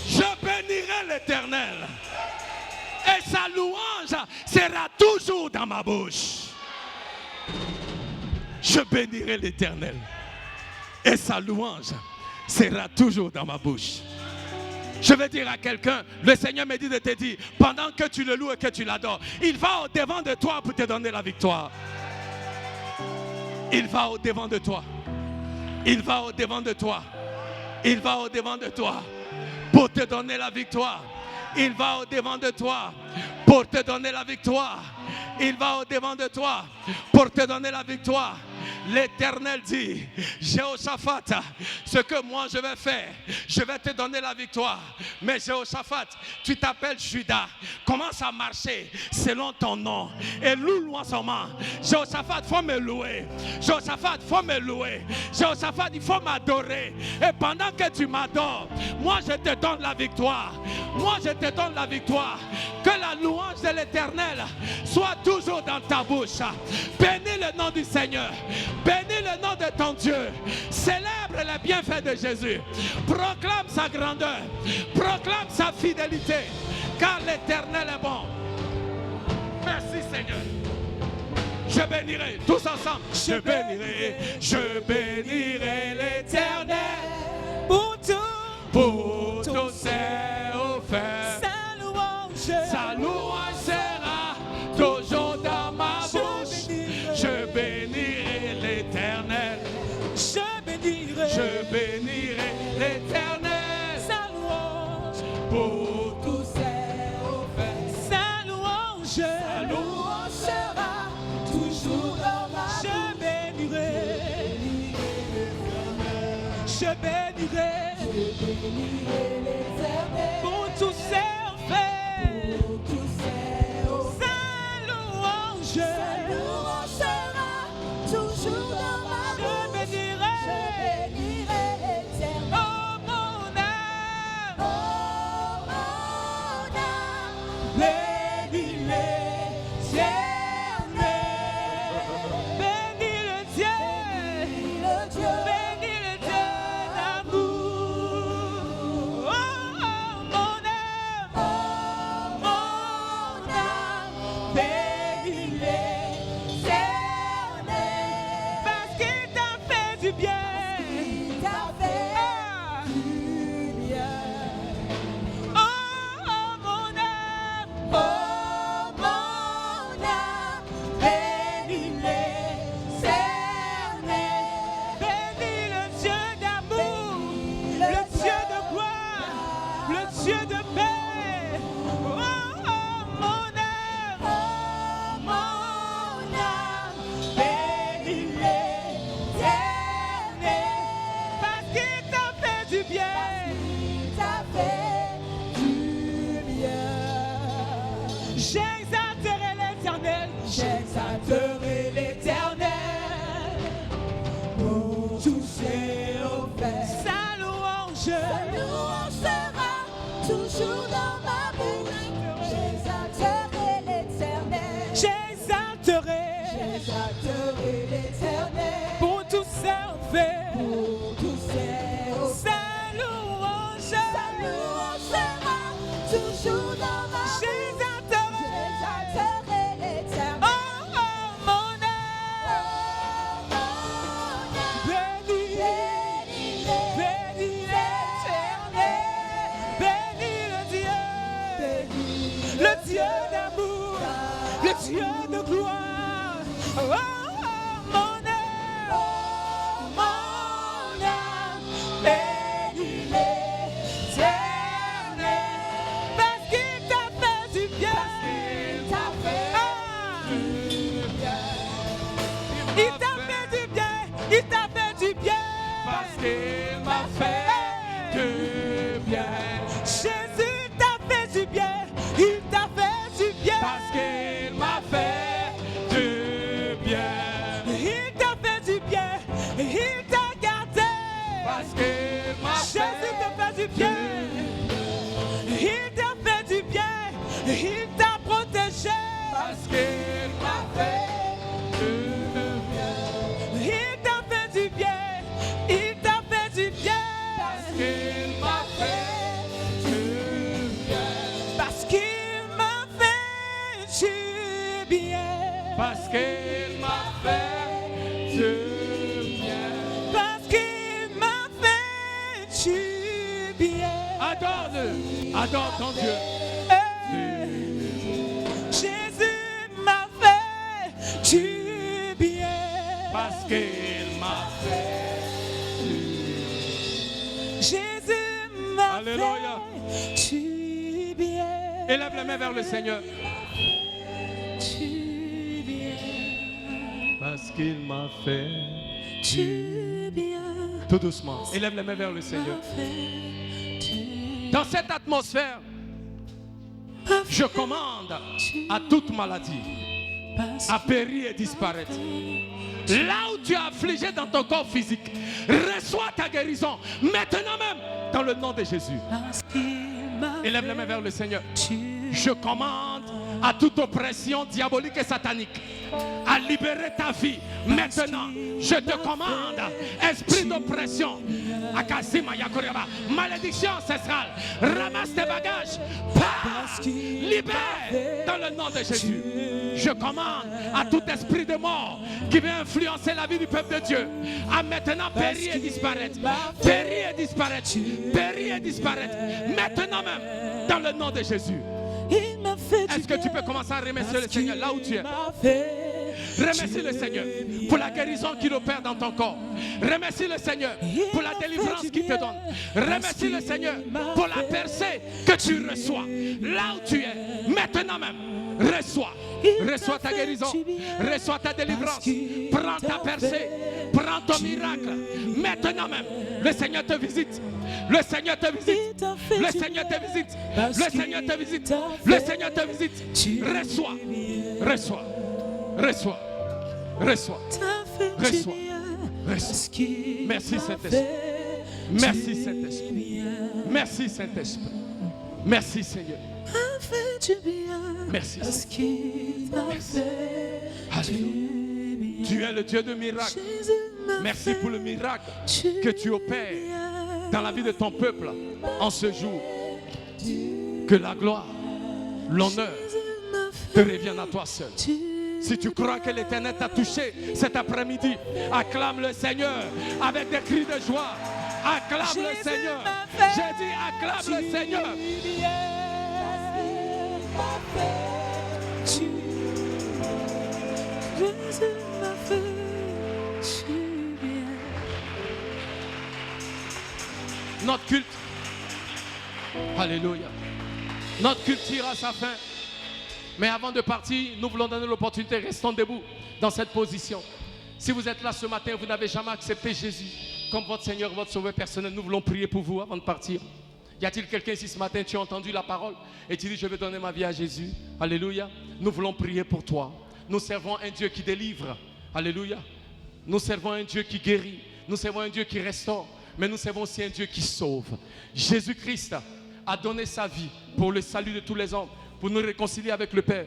Je bénirai l'Éternel et sa louange sera toujours dans ma bouche. Je bénirai l'Éternel et sa louange sera toujours dans ma bouche. Je vais dire à quelqu'un, le Seigneur me dit de te dire, pendant que tu le loues et que tu l'adores, il va au devant de toi pour te donner la victoire. Il va au devant de toi. Il va au devant de toi. Il va au devant de toi pour te donner la victoire. Il va au devant de toi pour te donner la victoire. Il va au devant de toi pour te donner la victoire. L'Éternel dit, Jéhoshaphat, ce que moi je vais faire, je vais te donner la victoire. Mais Jéhoshaphat, tu t'appelles Judas, commence à marcher selon ton nom et loue-moi seulement. Jéhoshaphat, il faut me louer. Jéhoshaphat, il faut me louer. Jéhoshaphat, il faut m'adorer. Et pendant que tu m'adores, moi je te donne la victoire. Moi je te donne la victoire. Que la louange de l'Éternel soit toujours dans ta bouche. Bénis le nom du Seigneur. Bénis le nom de ton Dieu. Célèbre les bienfaits de Jésus. Proclame sa grandeur. Proclame sa fidélité. Car l'Éternel est bon. Merci Seigneur. Je bénirai tous ensemble. Je bénirai l'Éternel pour tous ses offerts. Sa louange sera toujours dans ma bouche. Je bénirai l'Éternel. Je bénirai l'Éternel. Sa louange pour tous ses offerts. Sa louange sera toujours dans ma bouche. Je bénirai l'Éternel pour tous ses offerts. J'exalterai l'Éternel pour tous ses offerts. Sa louange sera toujours dans ma bouche. J'exalterai l'Éternel. J'exalterai l'Éternel pour tous ses offerts. Sa louange sera toujours dans ma bouche. J'exalterai l'Éternel. Dieu de gloire, oh, mon âme, bénis l'Éternel, parce qu'il t'a fait du bien. du bien. Il t'a fait du bien. Il t'a protégé. Parce qu'il m'a fait du bien. Il t'a fait du bien. Il t'a fait du bien. Parce qu'il m'a fait du bien. Parce qu'il m'a fait du bien. Parce qu'il m'a fait du bien. Parce qu'il m'a fait du bien. Adore-le. Adore ton Dieu. Jésus m'a fait du bien. Parce qu'il m'a fait du bien. Jésus m'a Alléluia. fait du bien. Élève les mains vers le Seigneur. Du bien. Parce qu'il m'a fait Du bien. tout doucement. Élève les mains vers le Seigneur. Dans cette atmosphère, je commande à toute maladie à périr et disparaître. Là où tu es affligé dans ton corps physique, reçois ta guérison maintenant même dans le nom de Jésus. Élève les mains vers le Seigneur. Je commande à toute oppression diabolique et satanique à libérer ta vie maintenant. Je te commande, esprit d'oppression, malédiction ancestrale, ramasse tes bagages, pars, libère dans le nom de Jésus. Je commande à tout esprit de mort qui veut influencer la vie du peuple de Dieu à maintenant périr et disparaître, périr et disparaître, périr et disparaître maintenant même dans le nom de Jésus. Est-ce que tu peux commencer à remercier le Seigneur là où tu es? Remercie le Seigneur pour la guérison qu'il opère dans ton corps. Remercie le Seigneur pour la délivrance qu'il te donne. Remercie le Seigneur pour la percée que tu reçois. Là où tu es, maintenant même, reçois. Reçois ta guérison. Reçois ta délivrance. Prends ta percée. Prends ton miracle. Maintenant même, le Seigneur te visite. Le Seigneur te visite. Le Seigneur te visite. Le Seigneur te visite. Le Seigneur te visite. Reçois. Reçois. Reçois. Reçois. Reçois. Reçois. Merci Saint-Esprit. Merci Saint-Esprit. Merci Saint-Esprit. Merci Seigneur. Merci Seigneur. Merci. Alléluia. Tu es le Dieu de miracles. Merci pour le miracle que tu opères dans la vie de ton peuple en ce jour. Que la gloire, l'honneur te reviennent à toi seul. Si tu crois que l'Éternel t'a touché cet après-midi, acclame le Seigneur avec des cris de joie. Acclame le Seigneur. J'ai dit acclame le Seigneur. Notre culte, alléluia, notre culte tire à sa fin. Mais avant de partir, nous voulons donner l'opportunité, restons debout dans cette position. Si vous êtes là ce matin, vous n'avez jamais accepté Jésus comme votre Seigneur, votre Sauveur personnel, nous voulons prier pour vous avant de partir. Y a-t-il quelqu'un ici ce matin, tu as entendu la parole et tu dis je vais donner ma vie à Jésus? Alléluia. Nous voulons prier pour toi. Nous servons un Dieu qui délivre. Alléluia. Nous servons un Dieu qui guérit. Nous servons un Dieu qui restaure. Mais nous servons aussi un Dieu qui sauve. Jésus-Christ a donné sa vie pour le salut de tous les hommes, pour nous réconcilier avec le Père.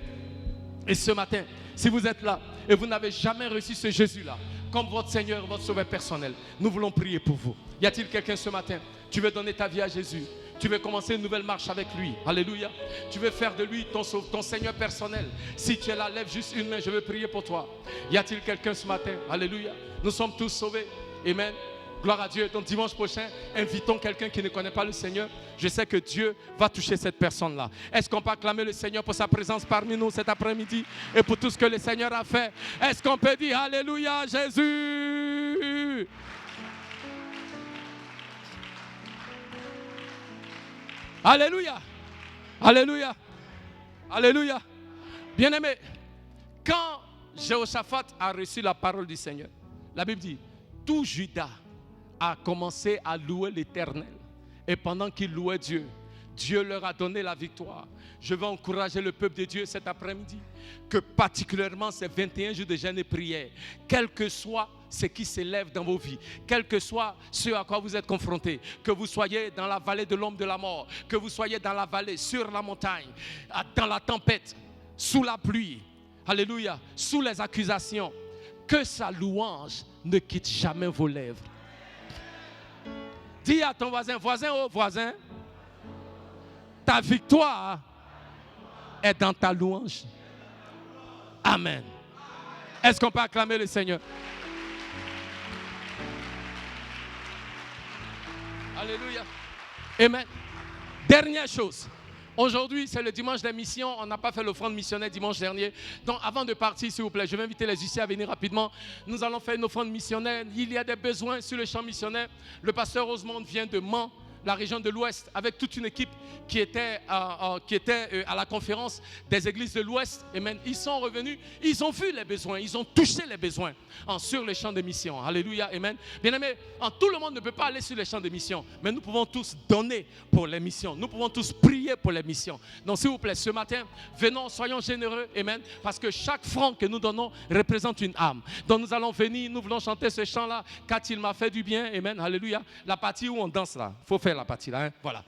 Et ce matin, si vous êtes là et vous n'avez jamais reçu ce Jésus-là comme votre Seigneur, votre Sauveur personnel, nous voulons prier pour vous. Y a-t-il quelqu'un ce matin? Tu veux donner ta vie à Jésus? Tu veux commencer une nouvelle marche avec lui? Alléluia. Tu veux faire de lui ton Seigneur personnel? Si tu es là, lève juste une main, je veux prier pour toi. Y a-t-il quelqu'un ce matin? Alléluia. Nous sommes tous sauvés. Amen. Gloire à Dieu. Donc dimanche prochain, invitons quelqu'un qui ne connaît pas le Seigneur. Je sais que Dieu va toucher cette personne-là. Est-ce qu'on peut acclamer le Seigneur pour sa présence parmi nous cet après-midi et pour tout ce que le Seigneur a fait? Est-ce qu'on peut dire Alléluia Jésus? Alléluia. Alléluia. Alléluia. Bien-aimé, quand Jéhoshaphat a reçu la parole du Seigneur, la Bible dit, tout Juda a commencé à louer l'Éternel. Et pendant qu'il louait Dieu, Dieu leur a donné la victoire. Je veux encourager le peuple de Dieu cet après-midi, que particulièrement ces 21 jours de jeûne et prière, quel que soit ce qui s'élève dans vos vies, quel que soit ce à quoi vous êtes confrontés, que vous soyez dans la vallée de l'ombre de la mort, que vous soyez dans la vallée, sur la montagne, dans la tempête, sous la pluie, alléluia, sous les accusations, que sa louange ne quitte jamais vos lèvres. Dis à ton voisin, voisin, ta victoire est dans ta louange. Amen. Est-ce qu'on peut acclamer le Seigneur? Alléluia. Amen. Dernière chose. Aujourd'hui, c'est le dimanche des missions. On n'a pas fait l'offrande missionnaire dimanche dernier. Donc, avant de partir, s'il vous plaît, je vais inviter les huissiers à venir rapidement. Nous allons faire une offrande missionnaire. Il y a des besoins sur le champ missionnaire. Le pasteur Rosemont vient de Mans, la région de l'Ouest, avec toute une équipe qui était à la conférence des églises de l'Ouest. Amen. Ils sont revenus, ils ont vu les besoins, ils ont touché les besoins sur le champ de mission. Alléluia. Amen. Bien-aimés, tout le monde ne peut pas aller sur le champ de mission, mais nous pouvons tous donner pour les missions. Nous pouvons tous prier pour les missions. Donc, s'il vous plaît, ce matin, venons, soyons généreux. Amen. Parce que chaque franc que nous donnons représente une âme. Donc, nous allons venir, nous voulons chanter ce chant-là, car il m'a fait du bien. Amen. Alléluia. La partie où on danse là, il faut faire la partie là, hein? Voilà.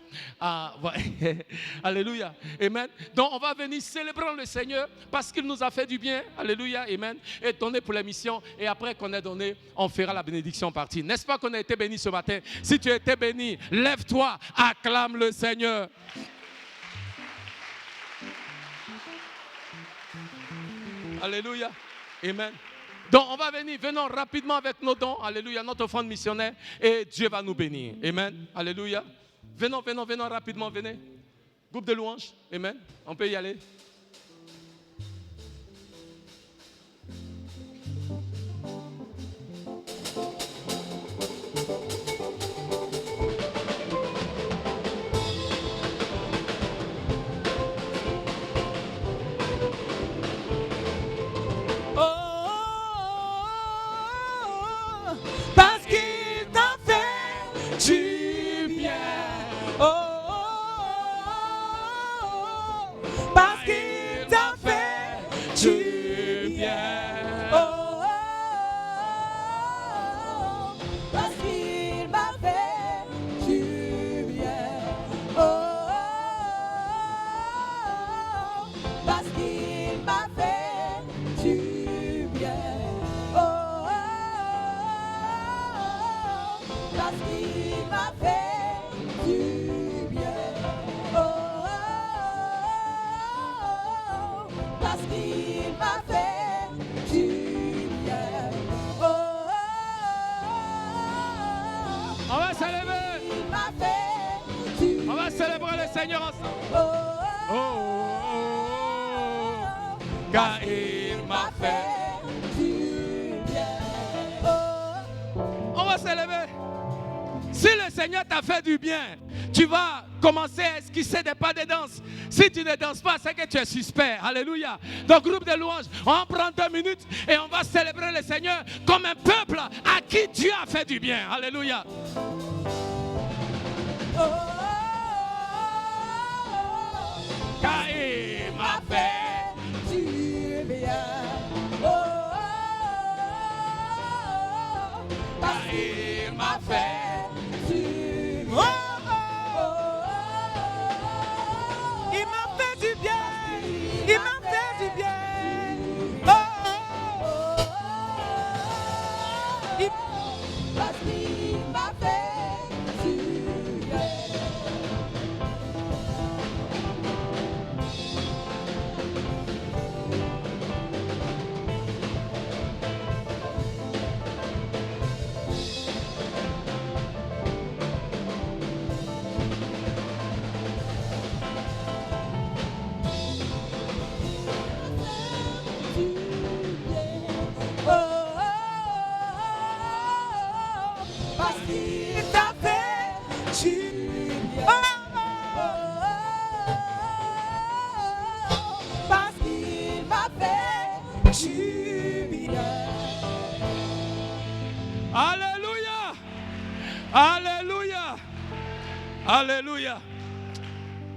Alléluia. Amen. Donc on va venir célébrer le Seigneur parce qu'il nous a fait du bien. Alléluia. Amen. Et donner pour la mission. Et après qu'on ait donné, on fera la bénédiction partie. N'est-ce pas qu'on a été béni ce matin? Si tu as été béni, lève-toi, acclame le Seigneur. Alléluia. Amen. Donc on va venir, venons rapidement avec nos dons, alléluia, notre offrande missionnaire, et Dieu va nous bénir. Amen, alléluia. Venons rapidement, venez. Groupe de louanges, amen, on peut y aller. Seigneur ensemble. Car il m'a fait du bien. On va s'élever. Si le Seigneur t'a fait du bien, tu vas commencer à esquisser des pas de danse. Si tu ne danses pas, c'est que tu es suspect. Alléluia. Donc, groupe de louanges, on prend 2 minutes et on va célébrer le Seigneur comme un peuple à qui Dieu a fait du bien. Alléluia. Car il m'a fait du bien. Car il m'a fait du bien. Il m'a fait du bien. Il m'a fait du bien. Parce qu'il m'a fait du bien.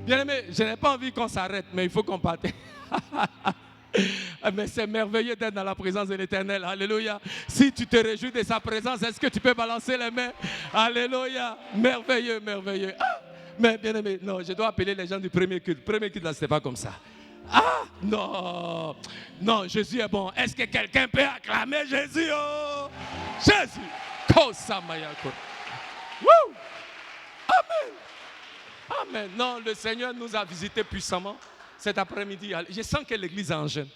Bien-aimé, je n'ai pas envie qu'on s'arrête, mais il faut qu'on parte. Mais c'est merveilleux d'être dans la présence de l'Éternel. Alléluia. Si tu te réjouis de sa présence, est-ce que tu peux balancer les mains? Alléluia. Merveilleux, merveilleux. Ah, mais bien-aimé, non, je dois appeler les gens du premier culte. Le premier culte, là, c'était pas comme ça. Ah, non. Non, Jésus est bon. Est-ce que quelqu'un peut acclamer Jésus? Oh, Jésus. Kosamayako. Woo. Amen. Amen. Non, le Seigneur nous a visités puissamment cet après-midi. Je sens que l'église est en jeûne.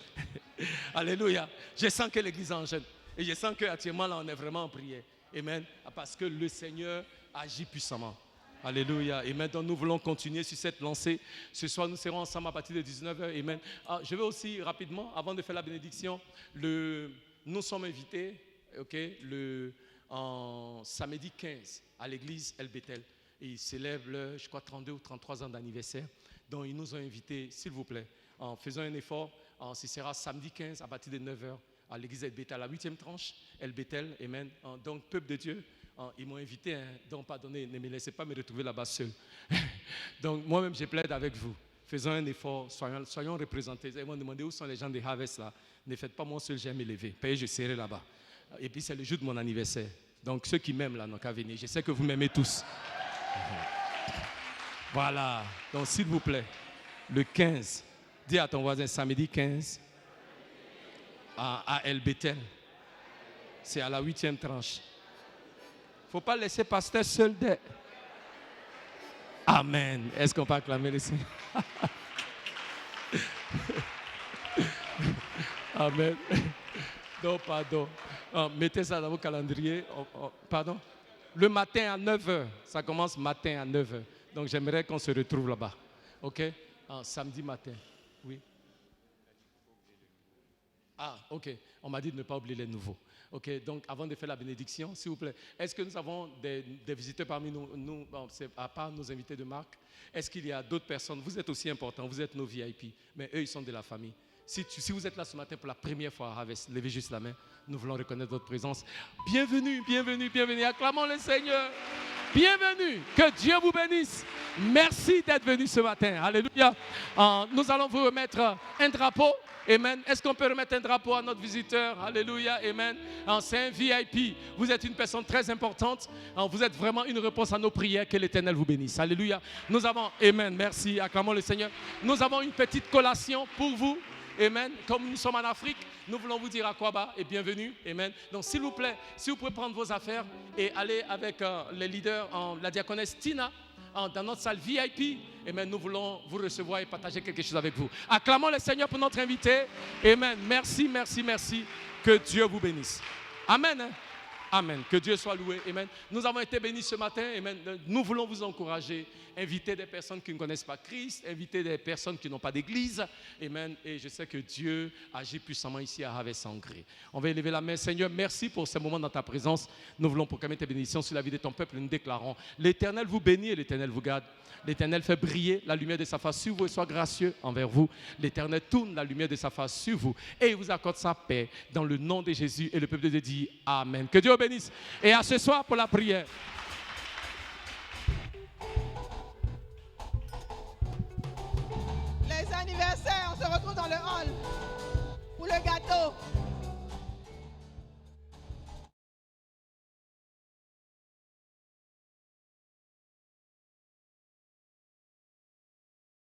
Alléluia. Je sens que l'église est en jeûne. Et je sens qu'actuellement, là, on est vraiment en prière. Amen. Parce que le Seigneur agit puissamment. Alléluia. Et maintenant, nous voulons continuer sur cette lancée. Ce soir, nous serons ensemble à partir de 19h. Amen. Je vais aussi rapidement, avant de faire la bénédiction, nous sommes invités, en samedi 15 à l'église El Bethel. Et ils célèbrent le, je crois, 32 ou 33 ans d'anniversaire. Donc, ils nous ont invités, s'il vous plaît, en faisant un effort. Ce sera samedi 15 à partir de 9h à l'église El Bethel, à la 8e tranche, El Bethel. Amen. Donc, peuple de Dieu, ils m'ont invité. Donc, pardonnez, ne me laissez pas me retrouver là-bas seul. Donc, moi-même, je plaide avec vous. Faisons un effort, soyons représentés. Ils m'ont demandé où sont les gens de Harvest là. Ne faites pas mon seul, j'aime m'élever. Payez, je serai là-bas. Et puis, c'est le jour de mon anniversaire. Donc, ceux qui m'aiment là n'ont qu'à venir. Je sais que vous m'aimez tous. Voilà. Donc, s'il vous plaît, le 15, dis à ton voisin, samedi 15, à El Bethel. C'est à la 8e tranche. Il ne faut pas laisser pasteur seul. Amen. Est-ce qu'on peut acclamer le Seigneur? Amen. Non, pardon. Mettez ça dans vos calendriers. Pardon. Le matin à 9h. Ça commence matin à 9h. Donc j'aimerais qu'on se retrouve là-bas. OK? Samedi matin. Oui. Ah, OK. On m'a dit de ne pas oublier les nouveaux. OK. Donc avant de faire la bénédiction, s'il vous plaît, est-ce que nous avons des visiteurs parmi nous, à part nos invités de marque? Est-ce qu'il y a d'autres personnes? Vous êtes aussi importants, vous êtes nos VIP, mais eux, ils sont de la famille. Si vous êtes là ce matin pour la première fois à Harvest, levez juste la main. Nous voulons reconnaître votre présence. Bienvenue, bienvenue, bienvenue. Acclamons le Seigneur. Bienvenue. Que Dieu vous bénisse. Merci d'être venu ce matin. Alléluia. Nous allons vous remettre un drapeau. Amen. Est-ce qu'on peut remettre un drapeau à notre visiteur? Alléluia. Amen. C'est un VIP. Vous êtes une personne très importante. Vous êtes vraiment une réponse à nos prières. Que l'Éternel vous bénisse. Alléluia. Nous avons, Amen. Merci. Acclamons le Seigneur. Nous avons une petite collation pour vous. Amen. Comme nous sommes en Afrique, nous voulons vous dire Akwaba et bienvenue. Amen. Donc, s'il vous plaît, si vous pouvez prendre vos affaires et aller avec les leaders, la diaconesse Tina, dans notre salle VIP. Amen. Nous voulons vous recevoir et partager quelque chose avec vous. Acclamons le Seigneur pour notre invité. Amen. Merci, merci, merci. Que Dieu vous bénisse. Amen. Amen. Que Dieu soit loué. Amen. Nous avons été bénis ce matin. Amen. Nous voulons vous encourager. Inviter des personnes qui ne connaissent pas Christ. Inviter des personnes qui n'ont pas d'église. Amen. Et je sais que Dieu agit puissamment ici à Harvest-Sangré. On va élever la main. Seigneur, merci pour ce moment dans ta présence. Nous voulons proclamer tes bénédictions sur la vie de ton peuple. Nous déclarons: l'Éternel vous bénit et l'Éternel vous garde. L'Éternel fait briller la lumière de sa face sur vous et soit gracieux envers vous. L'Éternel tourne la lumière de sa face sur vous et il vous accorde sa paix dans le nom de Jésus. Et le peuple de Dieu dit Amen. Que Dieu vous bénisse. Et à ce soir pour la prière. Les anniversaires, on se retrouve dans le hall pour le gâteau.